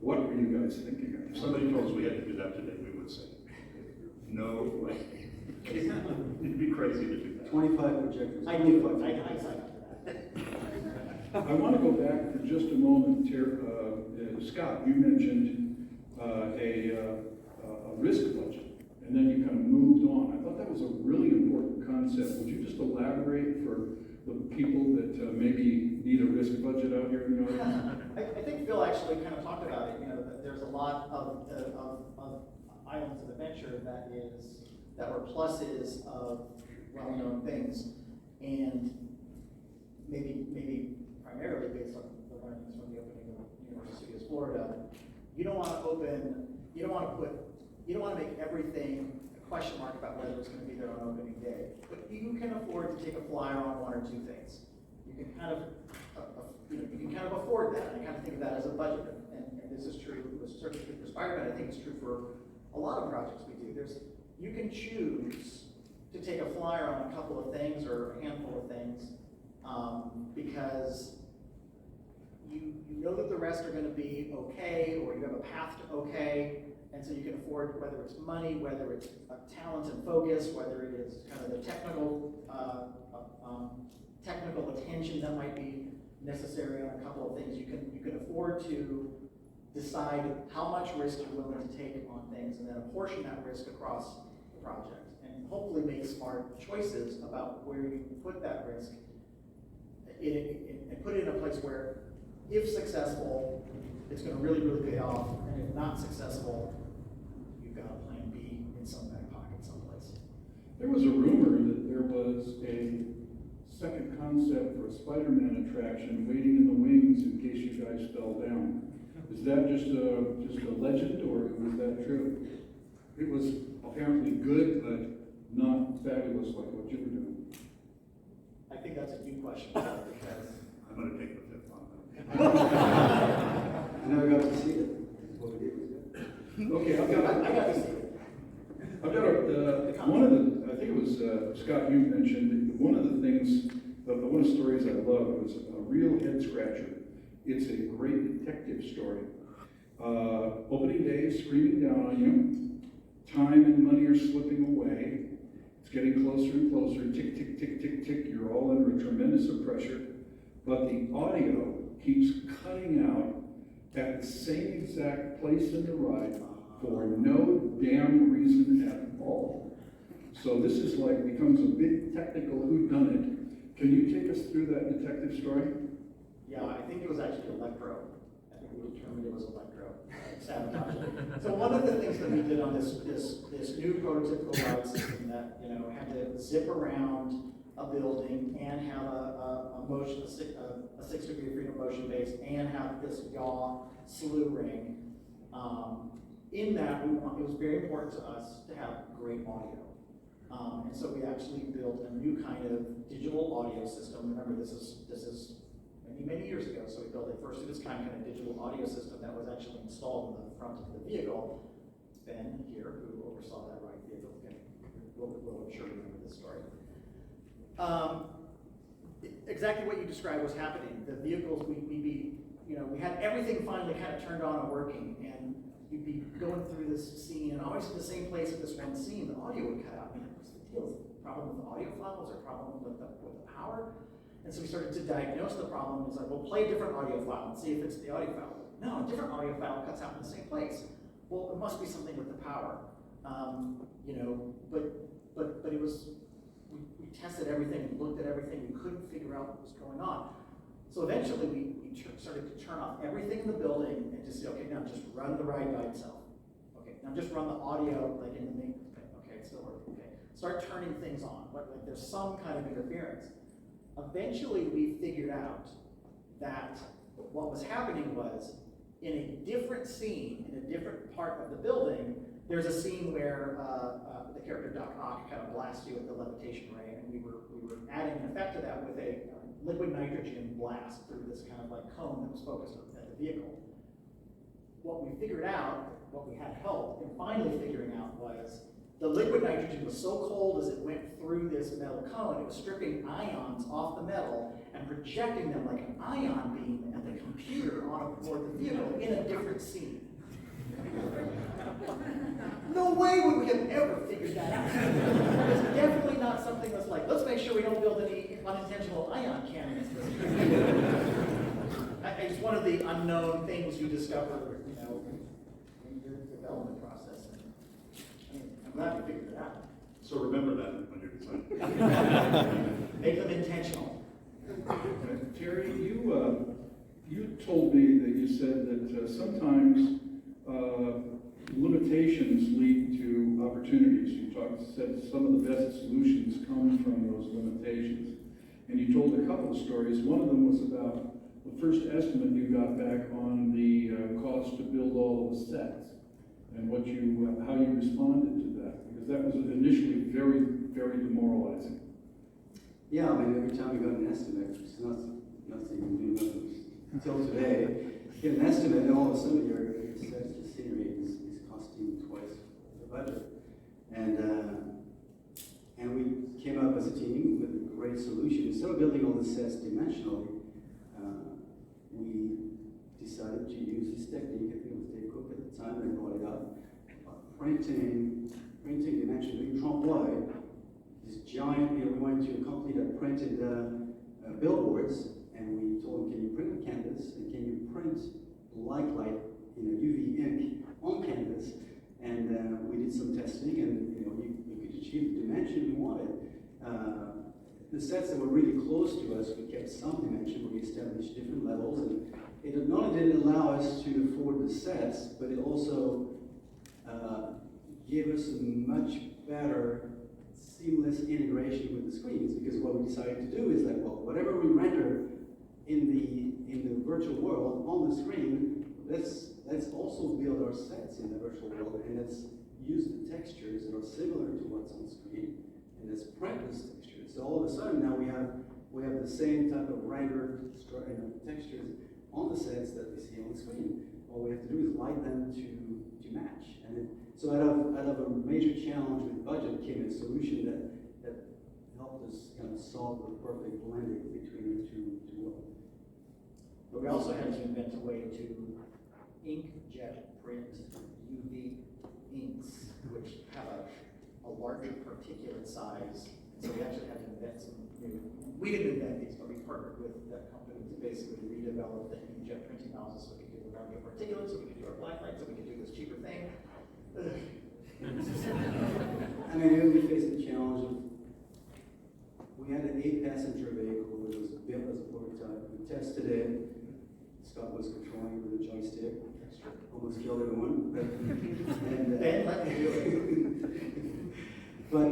what were you guys thinking of? If somebody told us we had to do that today, we would say, no way. It'd be crazy to do that. 25 projectors. I knew it. I signed up for that. I want to go back for just a moment, Scott, you mentioned a risk budget, and then you kind of moved on. I thought that was a really important concept. Would you just elaborate for the people that maybe need a risk budget out here in the audience? I think Phil actually kind of talked about it. That there's a lot of islands of adventure that were pluses of well-known things, and maybe primarily based on the learnings from the opening of University of Studios Florida. You don't want to make everything a question mark about whether it's going to be there on opening day. But you can afford to take a flyer on one or two things. You can kind of afford that. And I kind of think of that as a budget. And this is true. It was certainly true for Spiderman. I think it's true for a lot of projects we do. You can choose to take a flyer on a couple of things or a handful of things because you know that the rest are going to be okay, or you have a path to okay, and so you can afford, whether it's money, whether it's talent and focus, whether it is kind of the technical attention that might be necessary on a couple of things. You can afford to decide how much risk you're willing to take on things, and then apportion that risk across the project, and hopefully make smart choices about where you put that risk, and put it in a place where, if successful, it's going to really, really pay off, and if not successful, you've got a plan B in some back pocket someplace. There was a rumor that there was a second concept for a Spider-Man attraction waiting in the wings in case you guys fell down. Is that just a legend, or was that true? It was apparently good, but not fabulous like what you were doing. I think that's a new question, because I'm going to take the fifth on that. I never got to see it. What we did was good. Okay, I got to see it. I've got I think it was Scott, you mentioned, one of the things, one of the stories I love was a real head scratcher. It's a great detective story. Opening day is screaming down on you. Time and money are slipping away. It's getting closer and closer. Tick, tick, tick, tick, tick. You're all under a tremendous pressure. But the audio keeps cutting out at the same exact place in the ride for no damn reason at all. So this is becomes a big technical whodunit. Can you take us through that detective story? Yeah, I think it was actually Electro we determined it was electro sabotage. So one of the things that we did on this new prototypical ride system that, you know, had to zip around a building and have a motion, a 6-degree of freedom motion base, and have this yaw slew ring. In that, it was very important to us to have great audio. And so we actually built a new kind of digital audio system. Remember, this is many years ago, so we built a first of its kind of digital audio system that was actually installed in the front of the vehicle. Ben here, who oversaw that ride vehicle, will I'm sure remember this story. Exactly what you described was happening. The vehicles, we had everything finally kind of turned on and working, and you'd be going through this scene, and always in the same place at this one scene, the audio would cut out. I mean, what's the deal? Is it a problem with the audio file? Was there a problem with the power? And so we started to diagnose the problem. It's like, well, play a different audio file and see if it's the audio file. No, a different audio file cuts out in the same place. Well, it must be something with the power. But it was, we tested everything, we looked at everything, we couldn't figure out what was going on. So eventually we started to turn off everything in the building and just say, okay, now just run the ride by itself. Okay, now just run the audio like in the main thing. Okay, it's still working. Okay, start turning things on. Like there's some kind of interference. Eventually we figured out that what was happening was in a different scene, in a different part of the building, there's a scene where the character Doc Ock kind of blasts you with the levitation ray, and we were adding an effect to that with a liquid nitrogen blast through this kind of like cone that was focused at the vehicle. What we figured out, what we had help in finally figuring out was the liquid nitrogen was so cold as it went through this metal cone, it was stripping ions off the metal and projecting them like an ion beam at the computer on board the vehicle in a different scene. No way would we have ever figured that out. It's definitely not something that's like, let's make sure we don't build any unintentional ion cannons. It's one of the unknown things you discover, in your development process. I'm glad we figured it out. So remember that when you're designing. Make them intentional. Thierry, you told me that you said that sometimes limitations lead to opportunities. You said some of the best solutions come from those limitations. And you told a couple of stories. One of them was about the first estimate you got back on the cost to build all of the sets and how you responded to that. Because that was initially very, very demoralizing. Yeah, I mean, every time we got an estimate, which is nothing new until today, you get an estimate, and all of a sudden your sets, the scenery is costing twice the budget. And we came up as a team with a great solution. Instead of building all the sets dimensionally, we decided to use this technique. I think it was Dave Cook at the time that brought it up. Printing dimension, doing Trowbridge, this giant, we wanted to accompany that printed billboards, and we told them, can you print a canvas, and can you print light, UV ink on canvas? And we did some testing, and we could achieve the dimension we wanted. The sets that were really close to us, we kept some dimension, but we established different levels, and it not only did allow us to afford the sets, but it also gave us a much better seamless integration with the screens, because what we decided to do is like, well, whatever we render in the virtual world on the screen, let's also build our sets in the virtual world, and let's use the textures that are similar to what's on screen, and let's print those textures. So all of a sudden now we have the same type of rendered textures on the sets that we see on the screen. All we have to do is light them to match. So out of a major challenge with budget came a solution that helped us kind of solve the perfect blending between the two worlds. But we also had to invent a way to inkjet print UV inks, which have a larger particulate size. So we actually had to invent some new, we didn't invent these, but we partnered with that company to basically redevelop the inkjet printing houses so we could do the larger particulate, so we could do our black light, so we could do this cheaper thing. I mean, we faced the challenge of, we had an 8-passenger vehicle that was built as a prototype. We tested it, Scott was controlling with a joystick. Almost killed everyone. And, Ben, let me do it. but,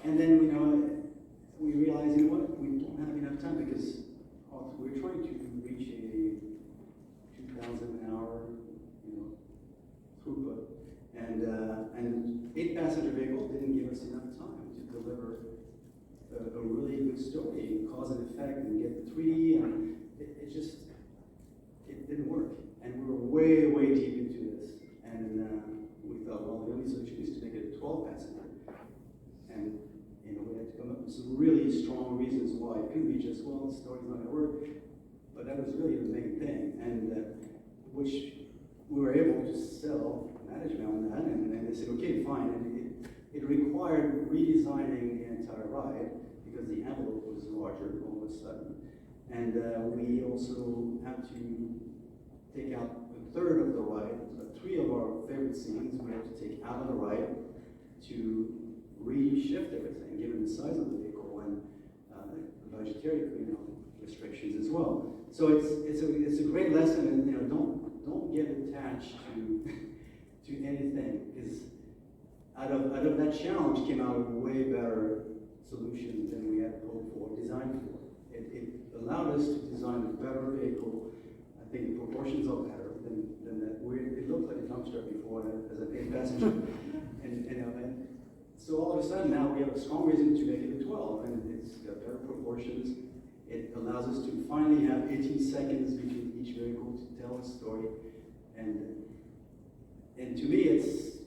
and then, you know, we realized, you know what, we don't have enough time because we're trying to reach a 2,000 an hour, you know, throughput. And 8-passenger vehicle didn't give us enough time to deliver a really good story, cause and effect, and get the 3D, and it didn't work. And we were way, way deep into this. And we thought, well, the only solution is to make it a 12-passenger. And, you know, we had to come up with some really strong reasons why. It couldn't be just, well, the story's not gonna work. But that was really the main thing. And which we were able to sell management on that. And they said, okay, fine. And it required redesigning the entire ride because the envelope was larger all of a sudden. And we also had to take out a third of the ride. 3 of our favorite scenes we had to take out of the ride to reshift everything, given the size of the vehicle and the budgetary, you know, restrictions as well. So it's a great lesson, and you know, don't get attached to anything, because out of that challenge came out a way better solution than we had hoped for, designed for. It allowed us to design a better vehicle. I think the proportions are better than that. It looked like a dumpster before as an 8-passenger. and so all of a sudden now we have a strong reason to make it a 12, and it's got better proportions. It allows us to finally have 18 seconds between each vehicle to tell a story. And to me, it's,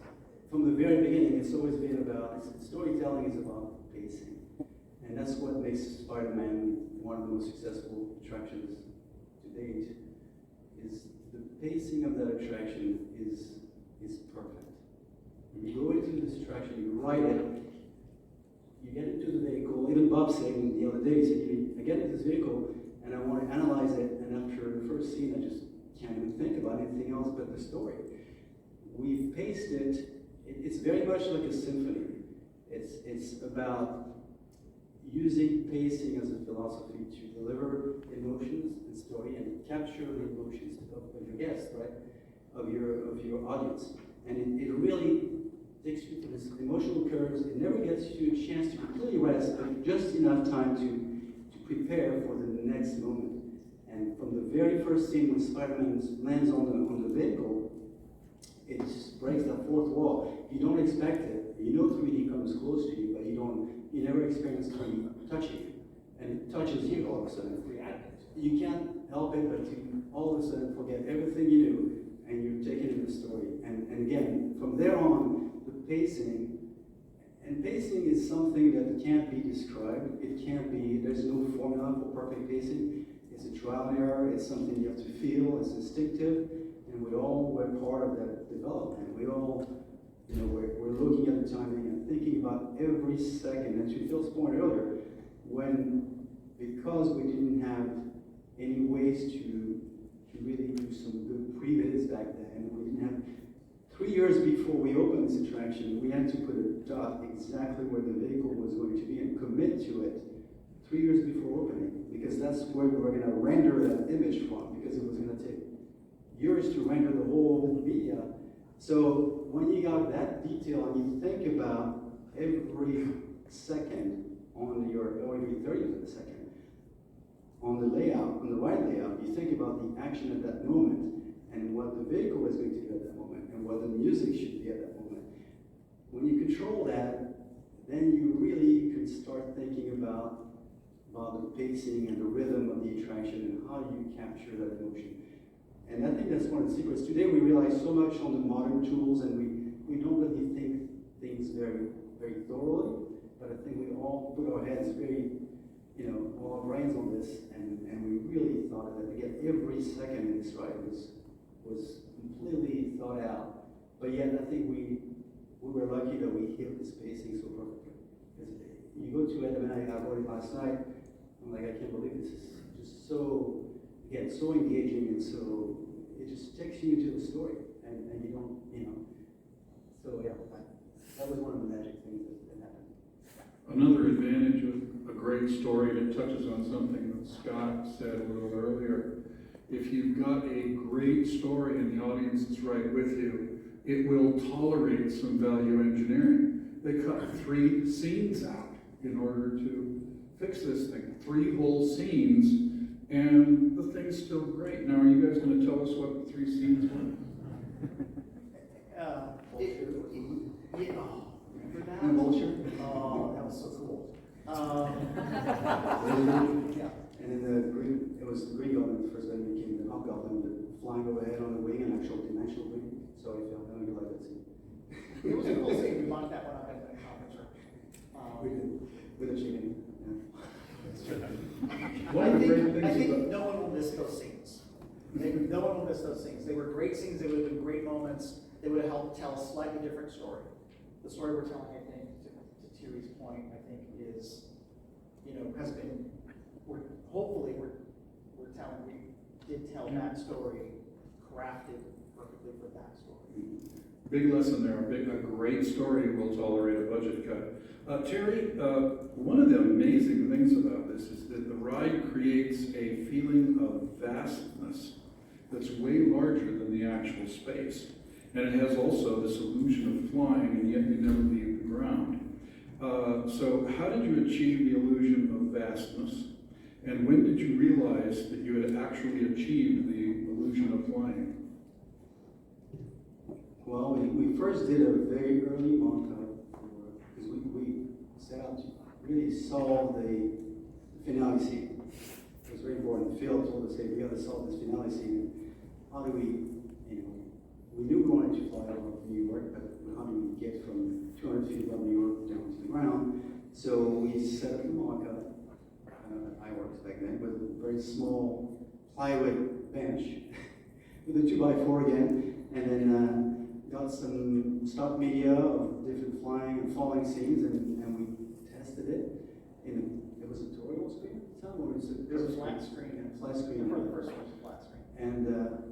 from the very beginning, it's always been about, storytelling is about pacing. And that's what makes Spider-Man one of the most successful attractions to date, is the pacing of that attraction is perfect. When you go into this attraction, you ride it, you get into the vehicle. Even Bob said the other day, he said, I get into this vehicle and I want to analyze it, and after the first scene, I just can't even think about anything else but the story. We've paced it. It's very much like a symphony. It's about using pacing as a philosophy to deliver emotions and story and capture the emotions of your guests, right? Of your audience. And it really takes you to this emotional curves. It never gets you a chance to completely rest, but just enough time to prepare for the next moment. And from the very first scene when Spider-Man lands on the vehicle, it just breaks that fourth wall. You don't expect it. You know 3D comes close to you, but you never experience 3D touching you. And it touches you all of a sudden. You can't help it but to all of a sudden forget everything you knew, and you're taken in the story. And again, from there on, the pacing, and pacing is something that can't be described. It can't be, there's no formula for perfect pacing. It's a trial and error. It's something you have to feel. It's instinctive. And we all were part of that development. We all, you know, we're looking at the timing and thinking about every second. And to Phil's point earlier, because we didn't have any ways to really do some good pre-bids back then, we didn't have, 3 years before we opened this attraction, we had to put a dot exactly where the vehicle was going to be and commit to it 3 years before opening, because that's where we were going to render that image from, because it was going to take years to render the whole media. So when you got that detail and you think about every second on your, or every 30th of a second, on the layout, on the ride layout, you think about the action at that moment and what the vehicle is going to do at that moment and what the music should be at that moment. When you control that, then you really could start thinking about the pacing and the rhythm of the attraction and how you capture that emotion. And I think that's one of the secrets. Today we rely so much on the modern tools, and we don't really think things very, very thoroughly, but I think we all put our heads very, you know, all our brains on this, and we really thought that again, every second in this ride was completely thought out. But yet I think we were lucky that we hit this pacing so perfectly. Because you go to Hettema, I wrote it last night, I'm like, I can't believe this is just so, again, so engaging, and so it just takes you into the story, and you don't, you know. So yeah, that was one of the magic things that happened. Another advantage of a great story that touches on something that Scott said a little earlier if you've got a great story and the audience is right with you, it will tolerate some value engineering. They cut 3 scenes out in order to fix this thing. 3 whole scenes, and the thing's still great. Now, are you guys going to tell us what the 3 scenes were? Remember that? And Vulture. Oh, that was so cool. Yeah. And then the green, it was the Green Goblin first, then became the Hobgoblin, the flying overhead on the wing, an actual dimensional wing. So I felt, I know you like that scene. It was a cool scene. We mocked that one up at the conference room. We did, with a chicken, One of the great I things think about no one will miss those scenes. No one will miss those scenes. They were great scenes. They would have been great moments. They would have helped tell a slightly different story. The story we're telling, I think, to Thierry's point, I think is, has been, hopefully we're telling, we did tell that story, crafted perfectly for that story. Big lesson there. A great story will tolerate a budget cut. Terry, one of the amazing things about this is that the ride creates a feeling of vastness that's way larger than the actual space. And it has also this illusion of flying, and yet you never leave the ground. So how did you achieve the illusion of vastness? And when did you realize that you had actually achieved the illusion of flying? Well, we first did a very early mock-up because we set out to really solve the finale scene. It was very important. Phil told us, hey, we got to solve this finale scene. How do we, we knew we wanted to fly over New York, but how do we get from 200 feet above New York down to the ground? So we set up the mock-up. I worked back then with a very small plywood bench with a 2x4 again, and then got some stock media of different flying and falling scenes, and we tested it. It was a tutorial screen at the time, or was it? There was a flat screen. Yeah, flat screen. For the first one was a flat screen.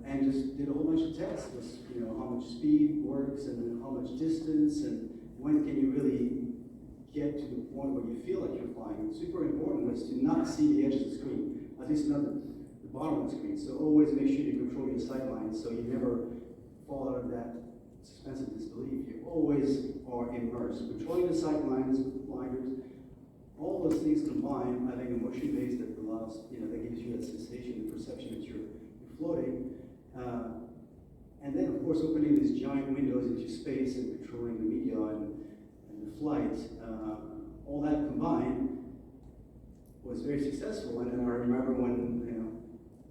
And just did a whole bunch of tests. Was, how much speed works, and then how much distance, and when can you really get to the point where you feel like you're flying. And super important was to not see the edge of the screen, at least not the bottom of the screen. So always make sure you control your sight lines so you never fall out of that suspense of disbelief. You always are immersed. Controlling the sight lines with the blinders, all those things combined, I think, emotion based that allows, that gives you that sensation, the perception that you're floating. And then, of course, opening these giant windows into space and controlling the media and the flight, all that combined was very successful. And then I remember when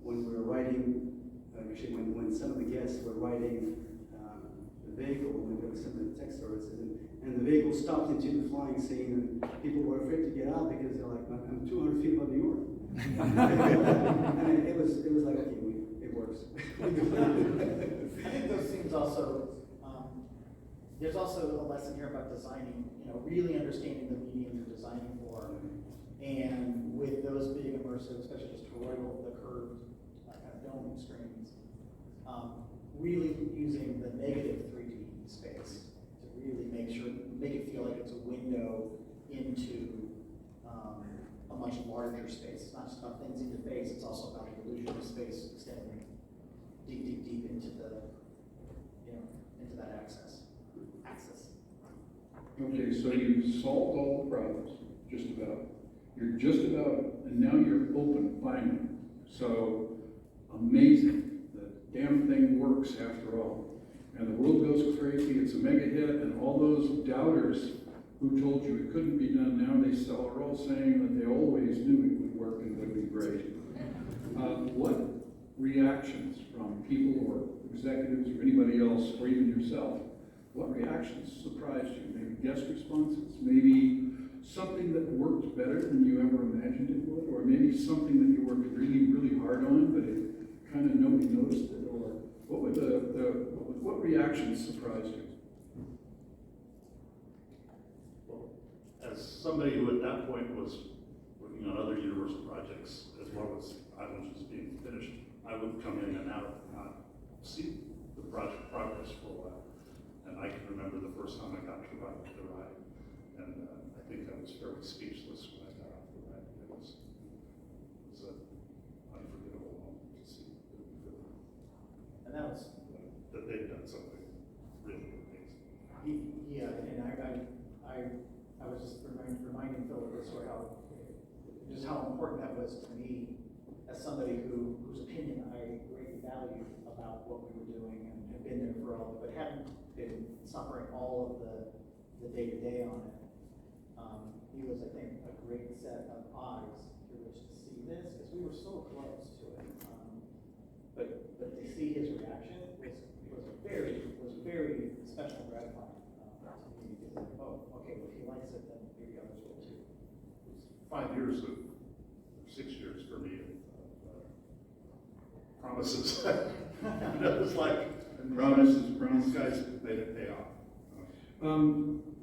we were riding, actually when some of the guests were riding the vehicle, when there was some of the text services, and the vehicle stopped into the flying scene, and people were afraid to get out because they're like, I'm 200 feet above New York. And it was like, okay, it works. I think those scenes also, there's also a lesson here about designing, really understanding the medium you're designing for. And with those being immersive, especially just toroidal, the curved kind of dome screens, really using the negative 3D space to really make it feel like it's a window into a much larger space. It's not just about things in your face, it's also about the illusion of space extending deep into the, into that axis. Okay, so you've solved all the problems, just about. You're just about, and now you're open, finally. So, amazing. The damn thing works after all. And the world goes crazy, it's a mega hit, and all those doubters who told you it couldn't be done, now are all saying that they always knew it would work and would be great. What reactions from people or executives or anybody else, or even yourself, what reactions surprised you? Maybe guest responses, maybe something that worked better than you ever imagined it would, or maybe something that you worked really, really hard on, but it kind of nobody noticed it, or what would what reactions surprised you? Well, as somebody who at that point was working on other Universal projects, as well as Islands was being finished, I would come in and out and not see the project progress for a while. And I can remember the first time I got to ride the ride, and I think I was fairly speechless when I got off the ride. It was an unforgettable moment to see the And that was, that they've done something really amazing. yeah, and I was just reminding Phil of this story, just how important that was to me as somebody whose opinion I greatly value about what we were doing and have been there for all, but hadn't been suffering all of the day-to-day on it. He was, I think, a great set of eyes through which to see this, because we were so close to it. But to see his reaction was very special and gratifying to me, because like, oh, okay, well, if he likes it, then maybe others will too. 5 years of 6 years for me of promises. That was like Promises. these guys made it pay off.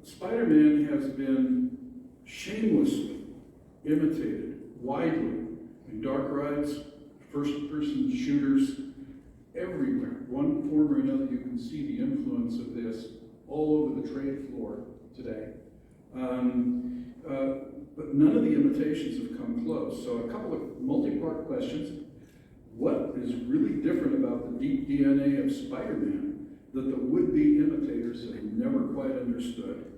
Spider-Man has been shamelessly imitated widely in dark rides, first-person shooters, everywhere. One form or another, you can see the influence of this all over the trade floor today. But none of the imitations have come close. So a couple of multi-part questions. What is really different about the deep DNA of Spider-Man that the would-be imitators have never quite understood?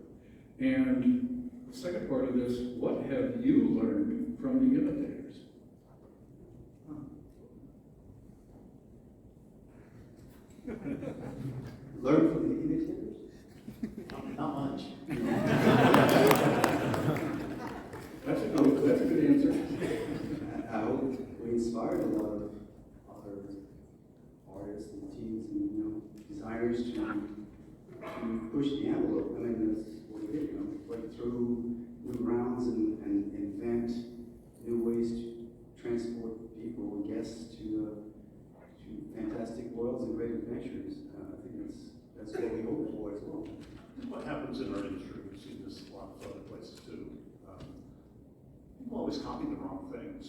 And the second part of this, what have you learned from the imitators? Learn from the imitators? Not much. That's a good answer. I hope we inspired a lot of other artists and teams and designers to push the envelope. I mean, that's what we did, break through new grounds and invent new ways to transport people and guests to fantastic worlds and great adventures. I think that's what we hope for as well. What happens in our industry, we've seen this a lot of other places too. People always copy the wrong things.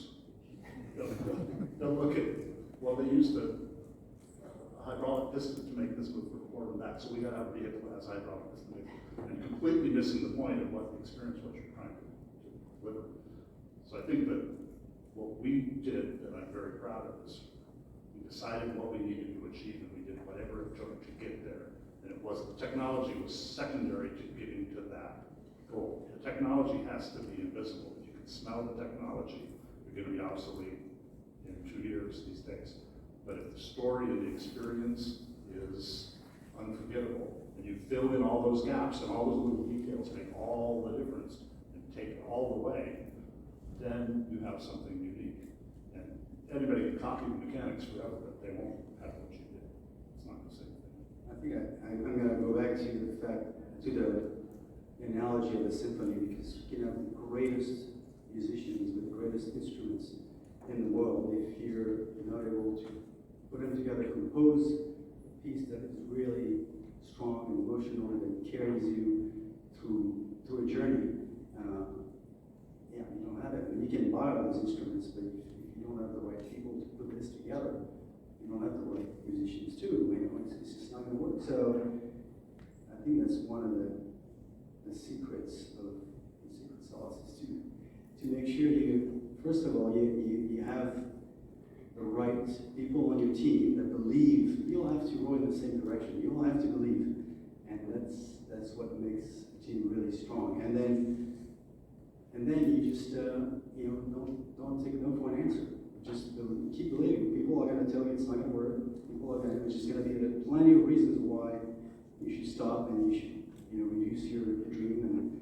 They'll look at, well, they used a hydraulic piston to make this move forward and back, so we got to have a vehicle that has hydraulic piston, and completely missing the point of what the experience was you're trying to deliver. So I think that what we did, that I'm very proud of, is we decided what we needed to achieve, and we did whatever it took to get there. And it wasn't, technology was secondary to getting to that goal. The technology has to be invisible. If you can smell the technology, you're going to be obsolete in 2 years these days. But if the story and the experience is unforgettable, and you fill in all those gaps and all those little details make all the difference and take it all the way, then you have something unique. And anybody can copy the mechanics forever, but they won't have what you did. It's not the same thing. I think I'm going to go back to the analogy of a symphony, because you can have the greatest musicians with the greatest instruments in the world. If you're not able to put them together, compose a piece that is really strong and emotional and that carries you through a journey, you don't have it. And you can buy all those instruments, but if you don't have the right people to put this together, you don't have the right musicians too. It's just not going to work. So I think that's one of the secrets of the secret sauce is to make sure first of all, you have the right people on your team that believe. You all have to row in the same direction. You all have to believe, and that's what makes a team really strong. And then you just don't take no for an answer. Just keep believing. People are going to tell you it's not going to work. It's just going to be plenty of reasons why you should stop and you should reduce your dream and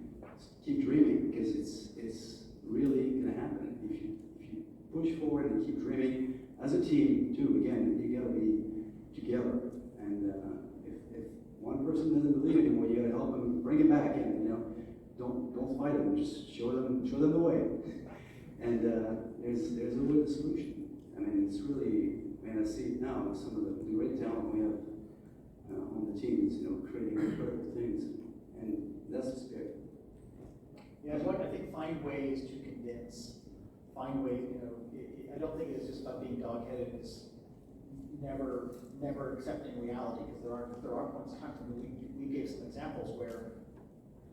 keep dreaming, because it's really going to happen if you push forward and keep dreaming as a team too. Again, you got to be together, and if one person doesn't believe anymore, you got to help them bring it back in. Don't fight them. Just show them the way. And there's always a solution. I mean, it's really, I see it now with some of the great talent we have on the teams, creating incredible things, and that's the spirit. Yeah, I think find ways to convince, find ways, I don't think it's just about being dog-headed, it's never accepting reality, because there are points in time when we gave some examples where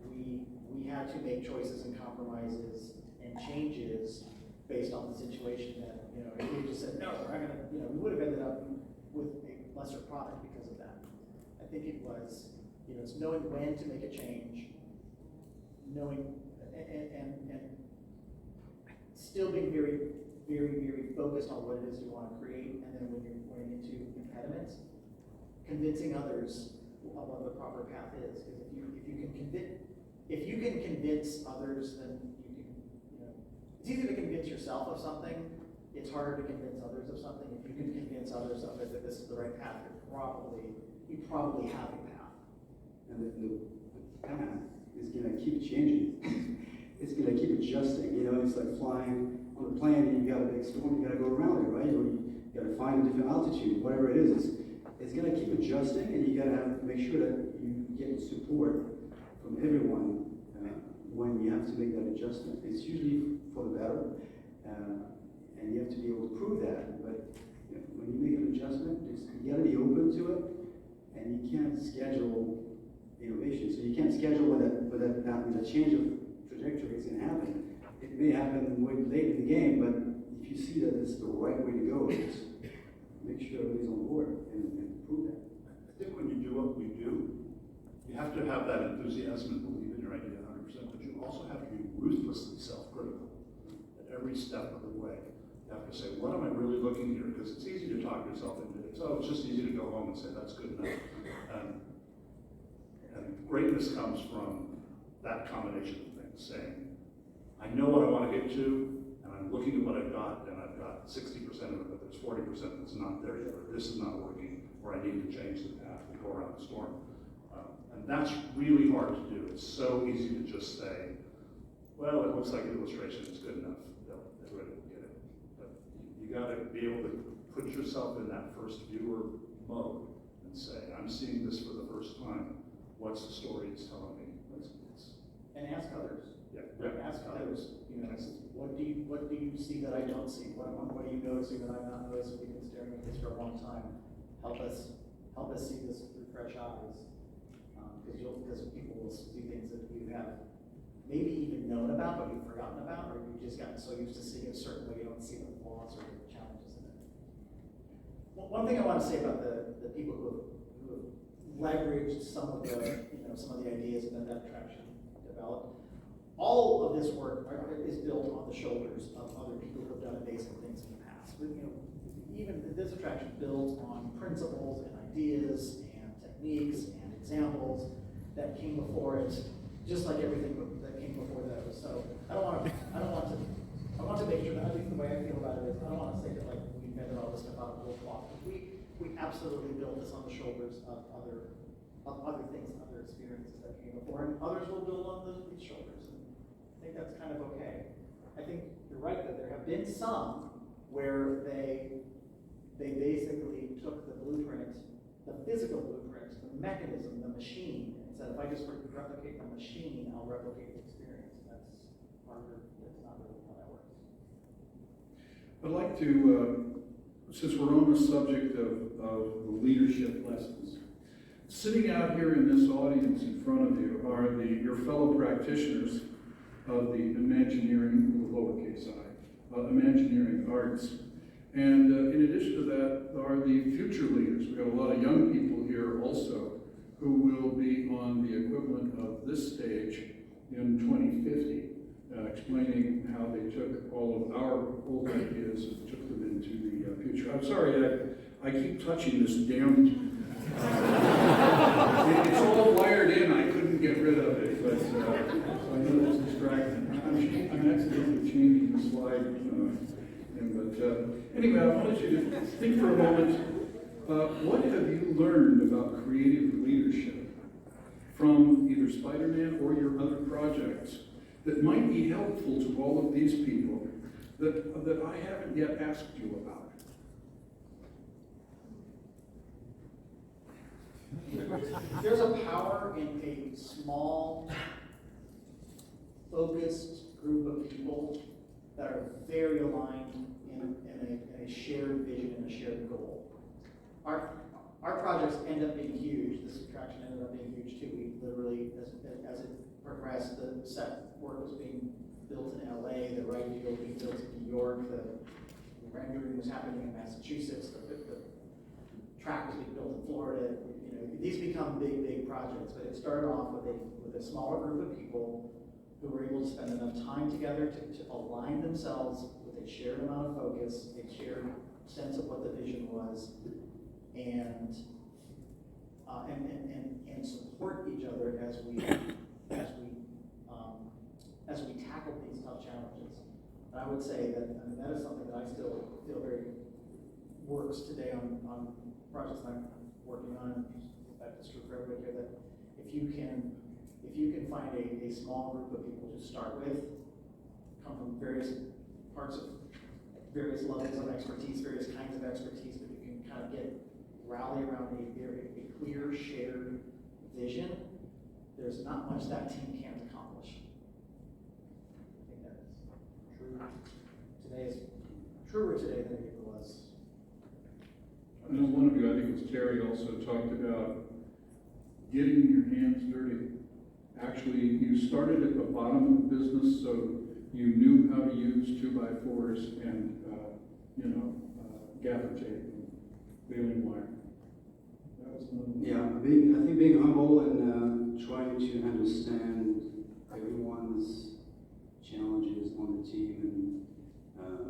we had to make choices and compromises and changes based on the situation that, if we just said, no, we're not gonna, we would have ended up with a lesser product because of that. I think it was, it's knowing when to make a change, knowing, and still being very, very, very focused on what it is you want to create, and then when you're running into impediments, convincing others of what the proper path is. Because if you can convince others, then you can, it's easy to convince yourself of something. It's harder to convince others of something. If you can convince others of it that this is the right path, you probably have a path. And the path is going to keep changing. It's going to keep adjusting. It's like flying on a plane, and you got a big storm, you got to go around it, right? Or you got to find a different altitude, whatever it is. It's going to keep adjusting, and you got to make sure that you get support from everyone when you have to make that adjustment. It's usually for the better, and you have to be able to prove that. But when you make an adjustment, you got to be open to it, and you can't schedule innovation. So you can't schedule when that change of trajectory is going to happen. It may happen way late in the game, but if you see that it's the right way to go, just make sure everybody's on board and prove that. I think when you do what we do, you have to have that enthusiasm and believe in your idea 100%, but you also have to be ruthlessly self-critical at every step of the way. You have to say, what am I really looking here? Because it's easy to talk yourself into it. So it's just easy to go home and say, that's good enough. And greatness comes from that combination of things, saying, I know what I want to get to, and I'm looking at what I've got, and I've got 60% of it, but there's 40% that's not there yet, or this is not working, or I need to change the path and go around the storm. And that's really hard to do. It's so easy to just say, well, it looks like an illustration, it's good enough, everybody will get it. But you got to be able to put yourself in that first viewer mode and say, I'm seeing this for the first time. What's the story it's telling me? And ask others. Yeah. Ask others. What do you see that I don't see? What are you noticing that I'm not noticing? We've been staring at this for a long time. Help us see this through fresh eyes. Because people will do things that you have maybe even known about, but you've forgotten about, or you've just gotten so used to seeing it a certain way you don't see the flaws or the challenges in it. One thing I want to say about the people who have leveraged some of the ideas that Traction developed. All of this work is built on the shoulders of other people who have done amazing things in the past. Even this attraction builds on principles and ideas and techniques and examples that came before it, just like everything that came before those. So I want to make sure that at least the way I feel about it is I don't want to say that like we invented all this stuff out of whole cloth. We absolutely built this on the shoulders of other things, other experiences that came before, and others will build on these shoulders. And I think that's kind of okay. I think you're right that there have been some where they basically took the blueprint, the physical blueprint, the mechanism, the machine, and said, if I just replicate the machine, I'll replicate the experience. That's harder. That's not really how that works. I'd like to, since we're on the subject of leadership lessons, sitting out here in this audience in front of you are your fellow practitioners of the Imagineering, with lowercase I, Imagineering arts. And in addition to that are the future leaders. We've got a lot of young people here also who will be on the equivalent of this stage in 2050, explaining how they took all of our old ideas and took them into the future. I'm sorry, I keep touching this damn it's all wired in, I couldn't get rid of it, but so I know it's distracting. I'm accidentally changing the slide. Anyway, I wanted you to think for a moment, what have you learned about creative leadership from either Spiderman or your other projects that might be helpful to all of these people that I haven't yet asked you about? There's a power in a small, focused group of people that are very aligned in a shared vision and a shared goal. Our projects end up being huge. This attraction ended up being huge too. We literally, as it progressed, the set work was being built in LA, the right deal was being built in New York, the rendering was happening in Massachusetts, the track was being built in Florida. You know, these become big, big projects, but it started off with a smaller group of people who were able to spend enough time together to align themselves with a shared amount of focus, a shared sense of what the vision was, and support each other as we tackle these tough challenges. And I would say that, I mean, that is something that I still feel very works today on projects that I'm working on. That's true for everybody here, that if you can find a small group of people to start with, come from various parts of various levels of expertise, various kinds of expertise, but you can kind of rally around a clear shared vision, there's not much that team can't accomplish. I think that's true. Today is truer today than it was. I know one of you, I think it was Terry, also talked about getting your hands dirty. Actually, you started at the bottom of the business, so you knew how to use 2x4s and gather tape and baling wire. That was another one. Yeah, I think being humble and trying to understand everyone's challenges on the team and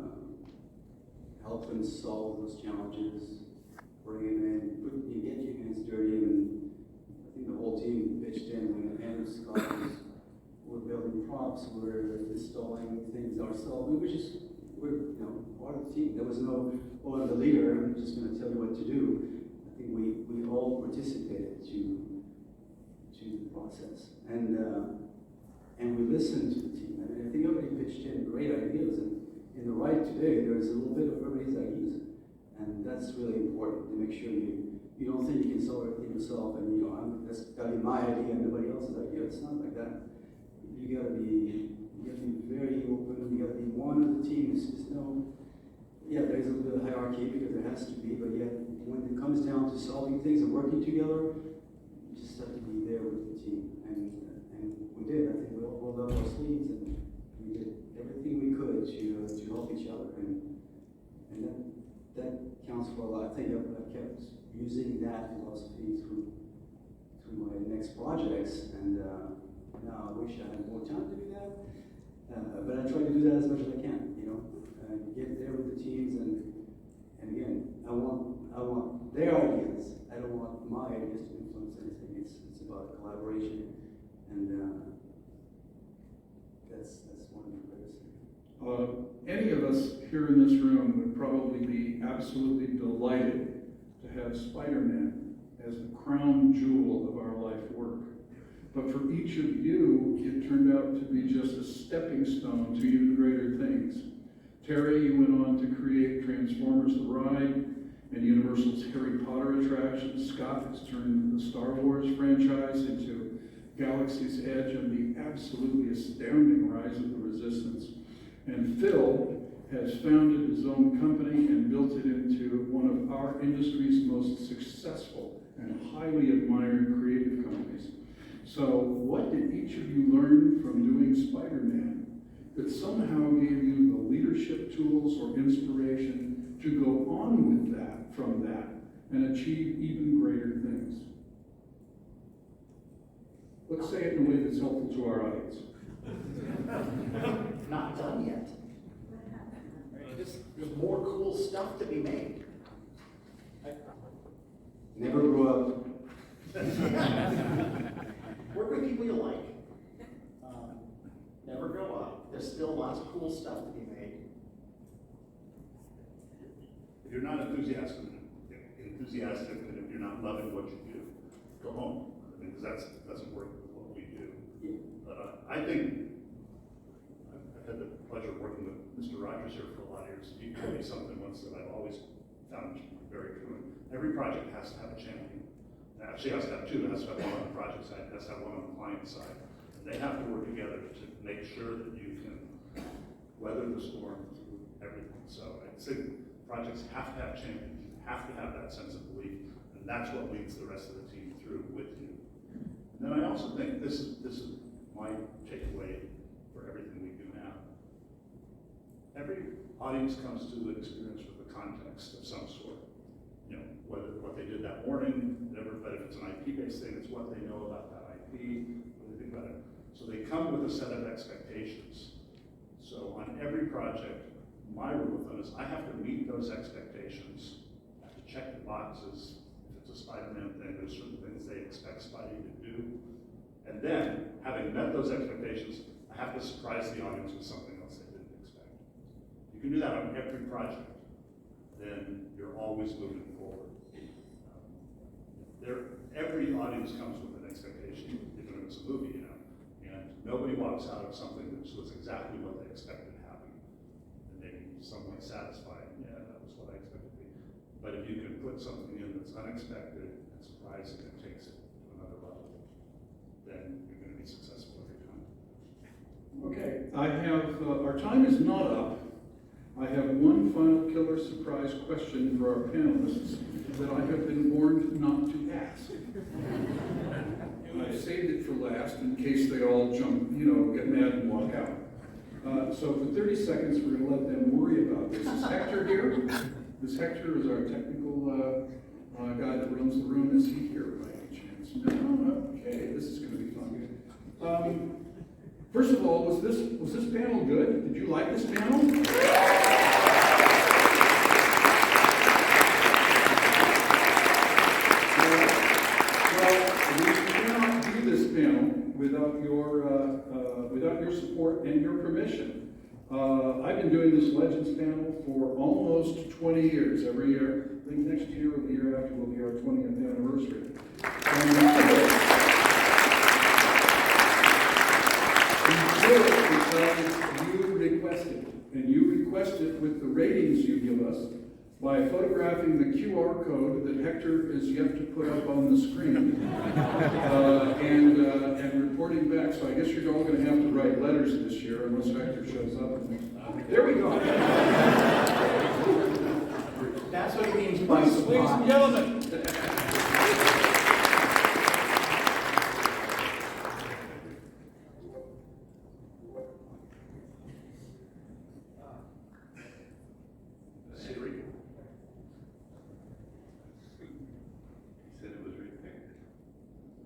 help them solve those challenges, bring them in, get your hands dirty, and I think the whole team pitched in when Andrew's guys were building props, we're installing things ourselves. We're part of the team. There was no, I'm the leader, I'm just going to tell you what to do. I think we all participated to the process, and we listened to the team. And I think everybody pitched in great ideas, and in the right today, there's a little bit of everybody's ideas, and that's really important to make sure you don't think you can solve everything yourself, and that's got to be my idea and nobody else's idea. It's not like that. You got to be very open. You got to be one of the team. There's no, there's a little bit of hierarchy because there has to be, but yet when it comes down to solving things and working together, you just have to be there with the team. And we did. I think we all rolled up our sleeves and we did everything we could to help each other. And that counts for a lot. I think I've kept using that philosophy through my next projects, and now I wish I had more time to do that, but I try to do that as much as I can, get there with the teams, and again, I want their ideas. I don't want my ideas to influence anything. It's about collaboration, and that's one of the greatest things. Any of us here in this room would probably be absolutely delighted to have Spiderman as the crown jewel of our life work. But for each of you, it turned out to be just a stepping stone to even greater things. Terry, you went on to create Transformers The Ride and Universal's Harry Potter attraction. Scott has turned the Star Wars franchise into Galaxy's Edge and the absolutely astounding Rise of the Resistance. And Phil has founded his own company and built it into one of our industry's most successful and highly admired creative companies. So what did each of you learn from doing Spider-Man that somehow gave you the leadership tools or inspiration to go on with that, from that, and achieve even greater things? Let's say it in a way that's helpful to our audience. Not done yet. There's more cool stuff to be made. Never grew up. Work with people you like. Never grow up. There's still lots of cool stuff to be made. If you're not enthusiastic, and if you're not loving what you do, go home. I mean, because that doesn't work with what we do. Yeah. But I think I've had the pleasure of working with Mr. Rogers here for a lot of years. He told me something once that I've always found very true. Every project has to have a champion. It actually has to have two. It has to have one on the project side. It has to have one on the client side. They have to work together to make sure that you can weather the storm through everything. So I think projects have to have champions. You have to have that sense of belief, and that's what leads the rest of the team through with you. And then I also think this is my takeaway for everything we do now. Every audience comes to the experience with a context of some sort. Whether what they did provide warning, but if it's an IP-based thing, it's what they know about that IP, what they think about it. So they come with a set of expectations. So on every project, my rule of thumb is I have to meet those expectations. I have to check the boxes. If it's a Spiderman thing, there's certain things they expect Spidey to do. And then, having met those expectations, I have to surprise the audience with something else they didn't expect. You can do that on every project, then you're always moving forward. Every audience comes with an expectation, even if it's a movie, you know, and nobody walks out of something that was exactly what they expected to happen. And maybe somewhat satisfied, yeah, that was what I expected to be. But if you can put something in that's unexpected and surprising and takes it to another level, then you're going to be successful every time. Okay, our time is not up. I have one final killer surprise question for our panelists that I have been warned not to ask. And I saved it for last in case they all jump, get mad and walk out. So for 30 seconds, we're going to let them worry about this. Is Hector here? This Hector is our technical guy that runs the room. Is he here by any chance? No? Okay, this is going to be fun. First of all, was this panel good? Did you like this panel? Well, we cannot do this panel without your support and your permission. I've been doing this Legends panel for almost 20 years. Every year, I think next year or the year after will be our 20th anniversary. Because you requested, and you requested with the ratings you give us by photographing the QR code that Hector is yet to put up on the screen and reporting back. So I guess you're all going to have to write letters this year unless Hector shows up. There we go. That's what it means by surprise. Ladies and gentlemen.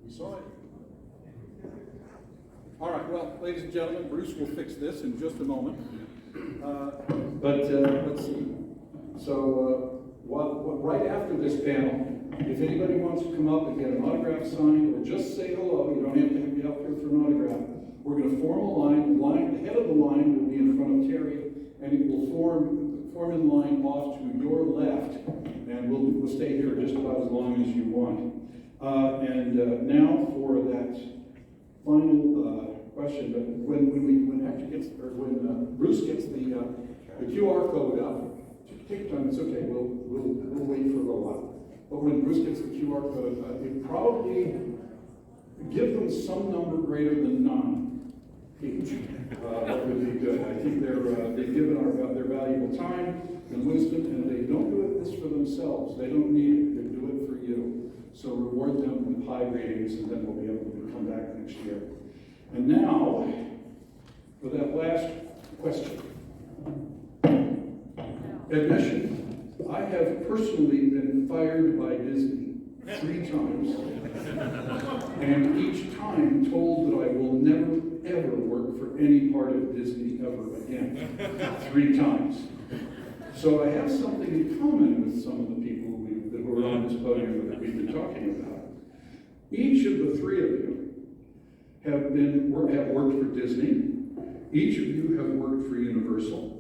Saw it. All right, well, ladies and gentlemen, Bruce will fix this in just a moment. Let's see. So, right after this panel, if anybody wants to come up and get an autograph signed or just say hello, you don't have to be up here for an autograph. We're going to form a line. The head of the line will be in front of Thierry, and it will form in line off to your left, and we'll stay here just about as long as you want. Now for that final question, but when Hector gets, or when Bruce gets the QR code up, take your time. It's okay. We'll wait for a little while. But when Bruce gets the QR code, it probably give them some number greater than 9 each. That would be good. I think they've given their valuable time and wisdom, and they don't do this for themselves. They don't need it. They do it for you. So reward them with high ratings, and then we'll be able to come back next year. And now, for that last question. Admission. I have personally been fired by Disney 3 times, and each time told that I will never, ever work for any part of Disney ever again. 3 times. So I have something in common with some of the people that were on this podium that we've been talking about. Each of the 3 of you have worked for Disney. Each of you have worked for Universal.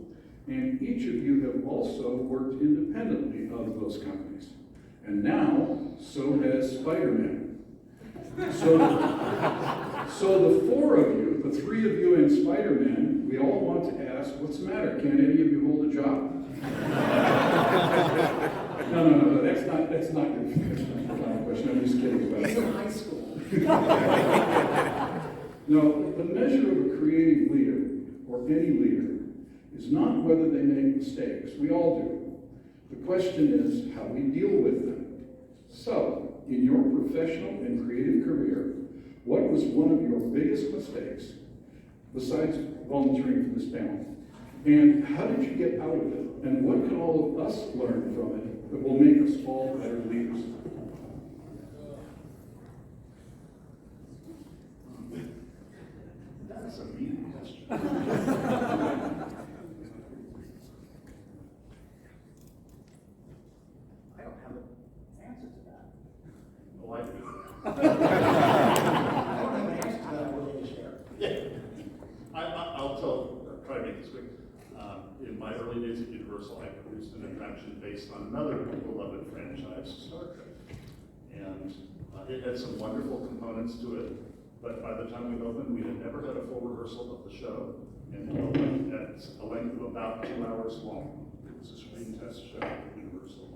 And each of you have also worked independently of those companies. And now, so has Spiderman. So the 4 of you, the 3 of you and Spiderman, we all want to ask, what's the matter? Can't any of you hold a job? No, that's not your question. I'm just kidding about He's it. in high school. No, the measure of a creative leader, or any leader, is not whether they make mistakes. We all do. The question is how we deal with them. So, in your professional and creative career, what was one of your biggest mistakes, besides volunteering for this panel? And how did you get out of it? And what can all of us learn from it that will make us all better leaders? Oh, I do. I don't have an answer to that, I'm willing to share. I'll try to make this quick. In my early days at Universal, I produced an attraction based on another beloved franchise, Star Trek. And it had some wonderful components to it, but by the time we opened, we had never had a full rehearsal of the show, and it opened at a length of about 2 hours long. It was a screen test show at Universal.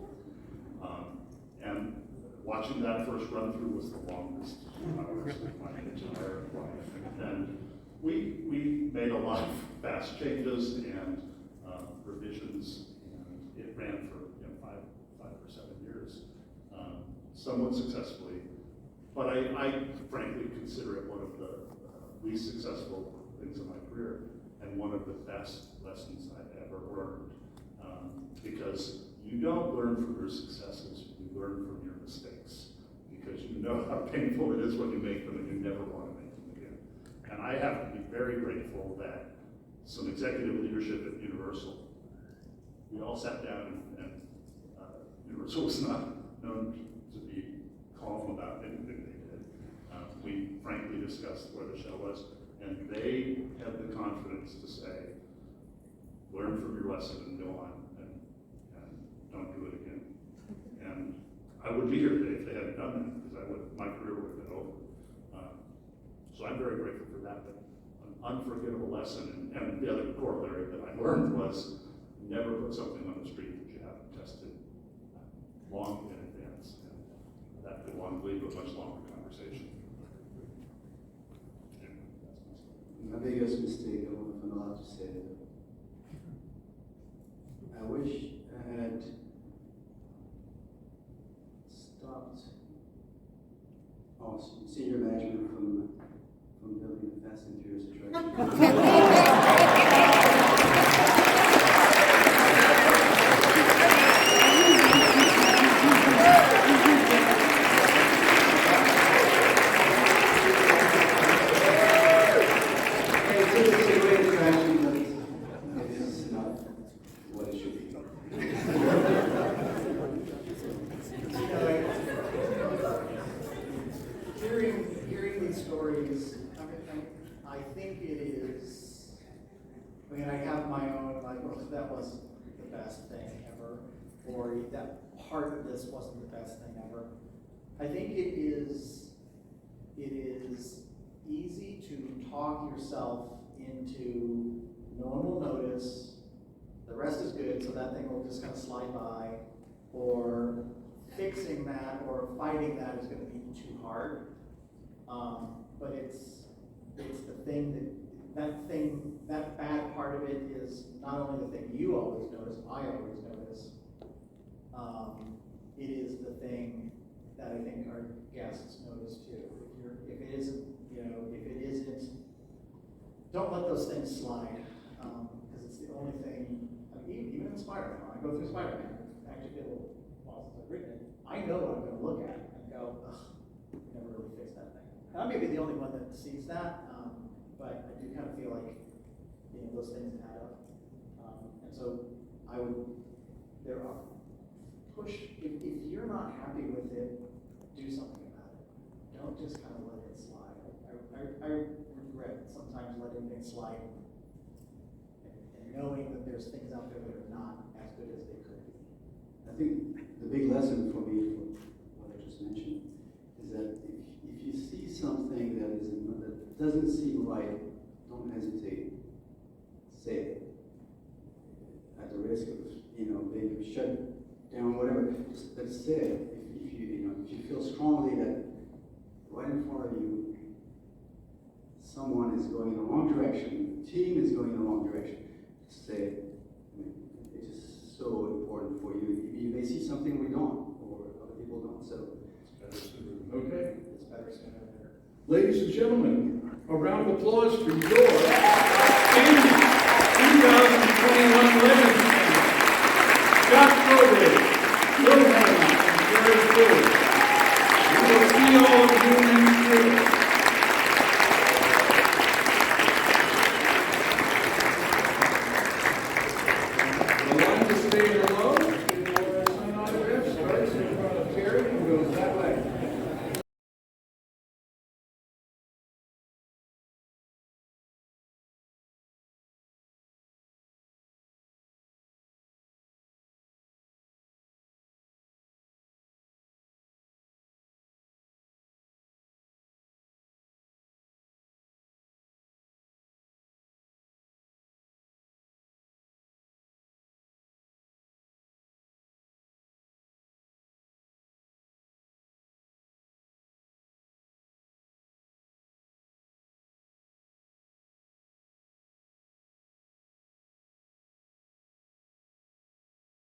And watching that first run through was the longest 2 hours of my entire life. And we made a lot of fast changes and revisions, and it ran for 5 or 7 years, somewhat successfully. But I frankly consider it one of the least successful things in my career, and one of the best lessons I've ever learned. Because you don't learn from your successes, you learn from your mistakes. Because you know how painful it is when you make them and you never want to make them again. And I have to be very grateful that some executive leadership at Universal, we all sat down and Universal was not known to be calm about anything they did. We frankly discussed where the show was, and they had the confidence to say, learn from your lesson and go on, and don't do it again. And I wouldn't be here today if they hadn't done that, because my career would have been over. So I'm very grateful for that. But an unforgettable lesson, and the other corollary that I learned was never put something on the street that you haven't tested long in advance. And that could lead to a much longer conversation. My biggest mistake, I want to know how to say it. I wish I had stopped senior management from building a Fast and Furious attraction. It's a great attraction, but it is not what it should be. Hearing these stories, I think it is, I mean, I have my own, like, well, that wasn't the best thing ever, or that part of this wasn't the best thing ever. I think it is easy to talk yourself into no one will notice, the rest is good, so that thing will just kind of slide by, or fixing that or fighting that is going to be too hard. But it's the thing that bad part of it is not only the thing you always notice, I always notice. It is the thing that I think our guests notice too. If it isn't, don't let those things slide, because it's the only thing. I mean, even in Spiderman, when I go through Spiderman, actually get a little while since I've written it, I know what I'm going to look at and go, ugh, never really fixed that thing. And I may be the only one that sees that, but I do kind of feel like those things add up. And so there are push. If you're not happy with it, do something about it. Don't just kind of let it slide. I regret sometimes letting things slide and knowing that there's things out there that are not as good as they could be. I think the big lesson for me, for what I just mentioned, is that if you see something that doesn't seem right, don't hesitate. Say it. At the risk of being shut down, whatever. Just say it. If you feel strongly that right in front of you, someone is going in the wrong direction, the team is going in the wrong direction, say it. It's just so important for you. You may see something we don't, or other people don't. So Okay. It's better sooner than later. Ladies and gentlemen, a round of applause for your 2021 legend, Trowbridge.